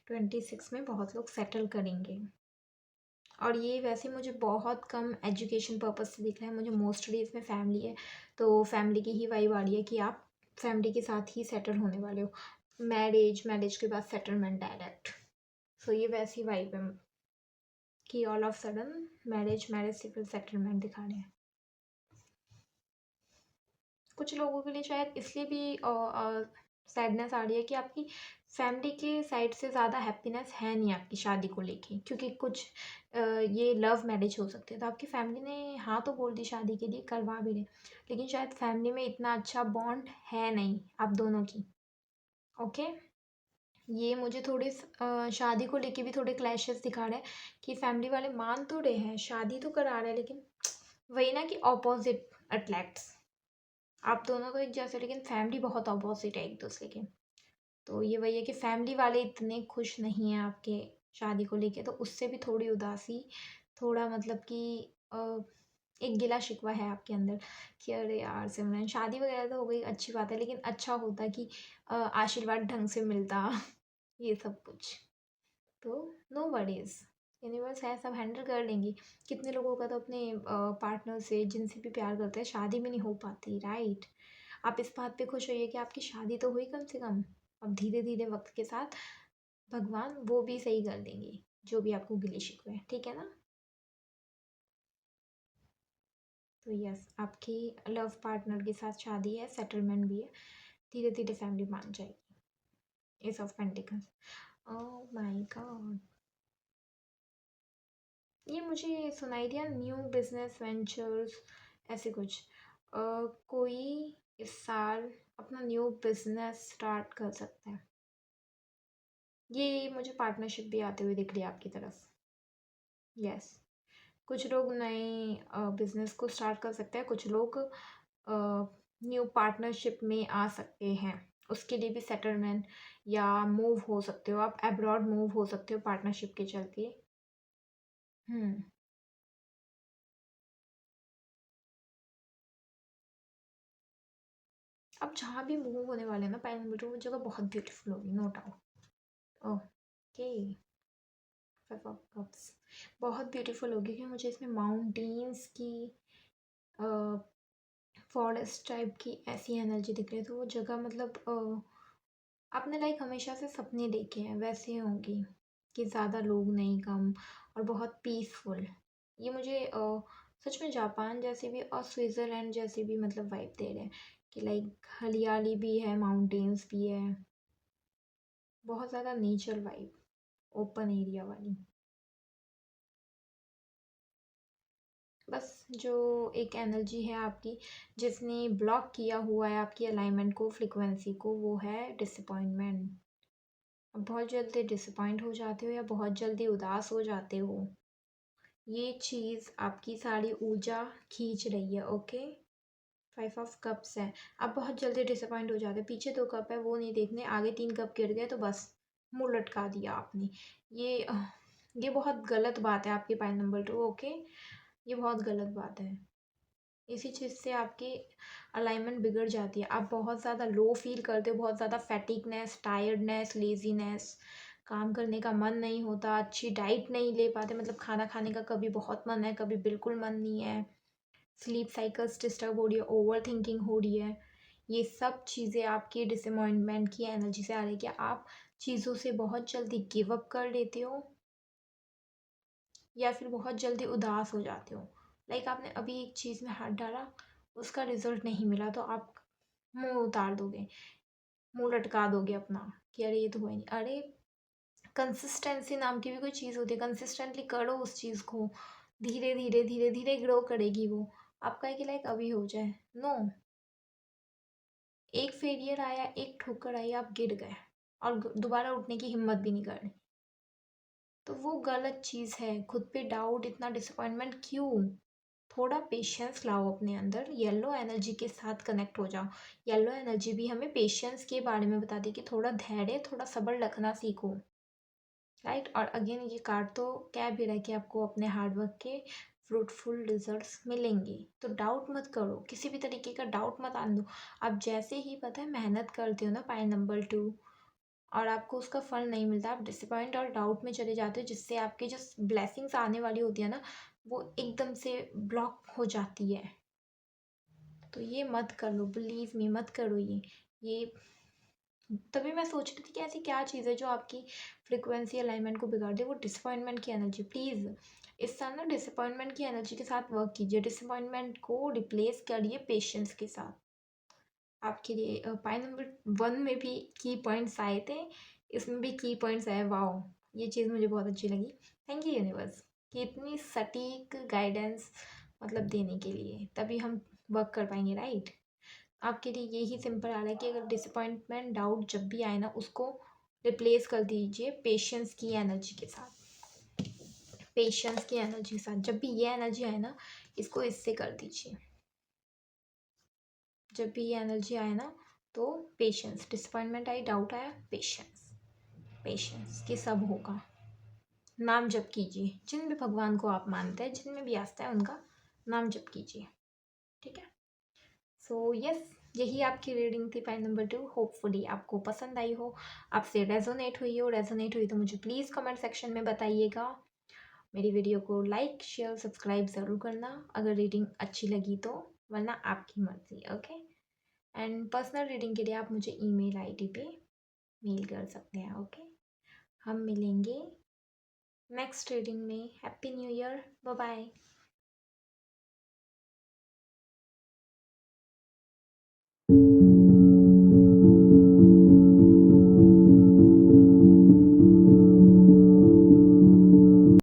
26 में बहुत लोग सेटल करेंगे, और ये वैसे मुझे बहुत कम एजुकेशन पर्पज़ से दिख रहा है, मुझे मोस्टली इसमें फैमिली है, तो फैमिली की ही वाइब आ रही है कि आप फैमिली के साथ ही सेटल होने वाले हो, मैरिज के बाद सेटलमेंट डायरेक्ट। सो ये वैसी वाइब है कि ऑल ऑफ सडन मैरिज से फिर सेटलमेंट दिखा रहे हैं। कुछ लोगों के लिए शायद इसलिए भी सैडनेस आ रही है कि आपकी फैमिली के साइड से ज़्यादा हैप्पीनेस है नहीं आपकी शादी को लेके, क्योंकि कुछ ये लव मैरिज हो सकते हैं, तो आपकी फैमिली ने हाँ तो बोल दी शादी के लिए, करवा भी रहे, लेकिन शायद फैमिली में इतना अच्छा बॉन्ड है नहीं आप दोनों की। ओके, ये मुझे थोड़े शादी को लेके भी थोड़े क्लैशेस दिखा रहे हैं कि फैमिली वाले मान तो रहे हैं, शादी तो करा रहे हैं, लेकिन वही ना कि ऑपोजिट अट्रैक्ट्स। आप दोनों तो एक जैसे, लेकिन फैमिली बहुत अपोजिट है एक दूसरे के। तो ये वही है कि फैमिली वाले इतने खुश नहीं हैं आपके शादी को लेके, तो उससे भी थोड़ी उदासी, थोड़ा मतलब कि एक गिला शिकवा है आपके अंदर कि अरे यार सिमरन शादी वगैरह तो हो गई, अच्छी बात है, लेकिन अच्छा होता कि आशीर्वाद ढंग से मिलता ये सब कुछ। तो नो वरीज, यूनिवर्स है, सब हैंडल कर लेंगी। कितने लोगों का तो अपने पार्टनर से जिनसे भी प्यार करते हैं शादी भी नहीं हो पाती, राइट। आप इस बात पे खुश होइए कि आपकी शादी तो हुई कम से कम। अब धीरे धीरे वक्त के साथ भगवान वो भी सही कर देंगे जो भी आपको गिले शिकवे हैं, ठीक है ना। तो यस, आपकी लव पार्टनर के साथ शादी है, सेटलमेंट भी है, धीरे धीरे फैमिली मान जाएगी। S of pentacles, oh my God, ये मुझे सुनाई दिया न्यू बिजनेस वेंचर्स, ऐसे कुछ कोई इस साल अपना न्यू बिजनेस स्टार्ट कर सकता है। ये मुझे पार्टनरशिप भी आते हुए दिख रही है आपकी तरफ। यस, कुछ लोग नए बिजनेस को स्टार्ट कर सकते हैं, कुछ लोग न्यू पार्टनरशिप में आ सकते हैं, उसके लिए भी सेटलमेंट या मूव हो सकते हो, आप अब्रॉड मूव हो सकते हो पार्टनरशिप के चलते। हम्म, अब जहाँ भी मूव होने वाले हैं ना पैरामीटर, वो जगह बहुत ब्यूटीफुल होगी, no doubt. Okay, five of cups बहुत ब्यूटीफुल होगी, क्योंकि मुझे इसमें माउंटेन्स की, फॉरेस्ट टाइप की ऐसी एनर्जी दिख रही है, तो वो जगह मतलब आपने लाइक हमेशा से सपने देखे हैं वैसे होंगी, कि ज़्यादा लोग नहीं, कम, और बहुत पीसफुल। ये मुझे सच में जापान जैसे भी और स्विट्ज़रलैंड जैसे भी मतलब वाइब दे रहे हैं, कि लाइक हरियाली भी है, माउंटेन्स भी है, बहुत ज़्यादा नेचर वाइब, ओपन एरिया वाली। बस जो एक एनर्जी है आपकी जिसने ब्लॉक किया हुआ है आपकी अलाइनमेंट को, फ्रीक्वेंसी को, वो है डिसअपॉइंटमेंट। अब बहुत जल्दी डिसअपॉइंट हो जाते हो या बहुत जल्दी उदास हो जाते हो, ये चीज़ आपकी सारी ऊर्जा खींच रही है। ओके, फाइव ऑफ कप्स है, आप बहुत जल्दी डिसअपॉइंट हो जाते हो, पीछे 2 कप है वो नहीं देखने, आगे 3 कप गिर गए तो बस मुंह लटका दिया आपने। ये ये बहुत गलत बात है आपकी पाई नंबर 2। ओके, ये बहुत गलत बात है, इसी चीज़ से आपकी अलाइनमेंट बिगड़ जाती है, आप बहुत ज़्यादा लो फील करते हो, बहुत ज़्यादा फैटिकनेस, टायर्डनेस, लेजीनेस, काम करने का मन नहीं होता, अच्छी डाइट नहीं ले पाते, मतलब खाना खाने का कभी बहुत मन है, कभी बिल्कुल मन नहीं है, स्लीप साइकिल्स डिस्टर्ब हो रही है, ओवर थिंकिंग हो रही है। ये सब चीज़ें आपकी डिसअपॉइंटमेंट की एनर्जी से आ रही है कि आप चीज़ों से बहुत जल्दी गिव अप कर लेते हो या फिर बहुत जल्दी उदास हो जाते हो। लाइक आपने अभी एक चीज़ में हाथ डाला, उसका रिजल्ट नहीं मिला तो आप मुंह उतार दोगे, मुंह लटका दोगे अपना कि अरे ये तो हुआ ही नहीं। अरे कंसिस्टेंसी नाम की भी कोई चीज़ होती है, कंसिस्टेंटली करो उस चीज़ को, धीरे धीरे धीरे धीरे ग्रो करेगी वो। आपका है कि लाइक अभी हो जाए, नो, एक फेलियर आया, एक ठोकर आई, आप गिर गए और दोबारा उठने की हिम्मत भी नहीं करनी, तो वो गलत चीज़ है। खुद पे डाउट, इतना डिसअपॉइंटमेंट क्यों? थोड़ा पेशेंस लाओ अपने अंदर, येलो एनर्जी के साथ कनेक्ट हो जाओ। येलो एनर्जी भी हमें पेशेंस के बारे में बताती है कि थोड़ा धैर्य, थोड़ा सब्र रखना सीखो, राइट। और अगेन ये कार्ड तो कह भी रहा है कि आपको अपने हार्डवर्क के फ्रूटफुल रिजल्ट्स मिलेंगे, तो डाउट मत करो, किसी भी तरीके का डाउट मत आने दो। आप जैसे ही पता है मेहनत करते हो ना पाई नंबर 2, और आपको उसका फल नहीं मिलता, आप डिसअपॉइंट और डाउट में चले जाते हो, जिससे आपकी जो ब्लेसिंग्स आने वाली होती है ना, वो एकदम से ब्लॉक हो जाती है। तो ये मत कर लो, बिलीव मी, मत करो ये तभी मैं सोच रही थी कि ऐसी क्या चीज़ है जो आपकी फ्रिक्वेंसी अलाइनमेंट को बिगाड़ दे। वो डिसअपॉइंटमेंट की एनर्जी। प्लीज़ इस साल ना डिसअपॉइंटमेंट की एनर्जी के साथ वर्क कीजिए। डिसअपॉइंटमेंट को रिप्लेस करिए पेशेंस के साथ। आपके लिए पॉइंट नंबर 1 में भी की पॉइंट्स आए थे, इसमें भी की पॉइंट्स आए। वाओ! ये चीज़ मुझे बहुत अच्छी लगी। थैंक यू यूनिवर्स कि इतनी सटीक गाइडेंस मतलब देने के लिए, तभी हम वर्क कर पाएँगे, राइट? आपके लिए यही सिंपल आ रहा है कि अगर डिसअपॉइंटमेंट, डाउट जब भी आए ना, उसको रिप्लेस कर दीजिए पेशेंस की एनर्जी के साथ। पेशेंस की एनर्जी के साथ जब भी ये एनर्जी आए ना, इसको इससे कर दीजिए। जब भी ये एनर्जी आए ना, तो पेशेंस, डिसअपॉइंटमेंट आई, डाउट आया, पेशेंस, पेशेंस कि सब होगा। नाम जप कीजिए, जिन भी भगवान को आप मानते हैं, जिनमें भी आस्था है, उनका नाम जप कीजिए। ठीक है? सो यस, यही आपकी रीडिंग थी पॉइंट नंबर 2। होपफुली आपको पसंद आई हो, आपसे रेजोनेट हुई हो। रेजोनेट हुई तो मुझे प्लीज़ कमेंट सेक्शन में बताइएगा। मेरी वीडियो को लाइक, शेयर, सब्सक्राइब ज़रूर करना अगर रीडिंग अच्छी लगी तो, वरना आपकी मर्ज़ी। ओके? एंड पर्सनल रीडिंग के लिए आप मुझे ईमेल आईडी पे मेल कर सकते हैं। ओके? हम मिलेंगे नेक्स्ट रीडिंग में। Happy new year. Bye bye.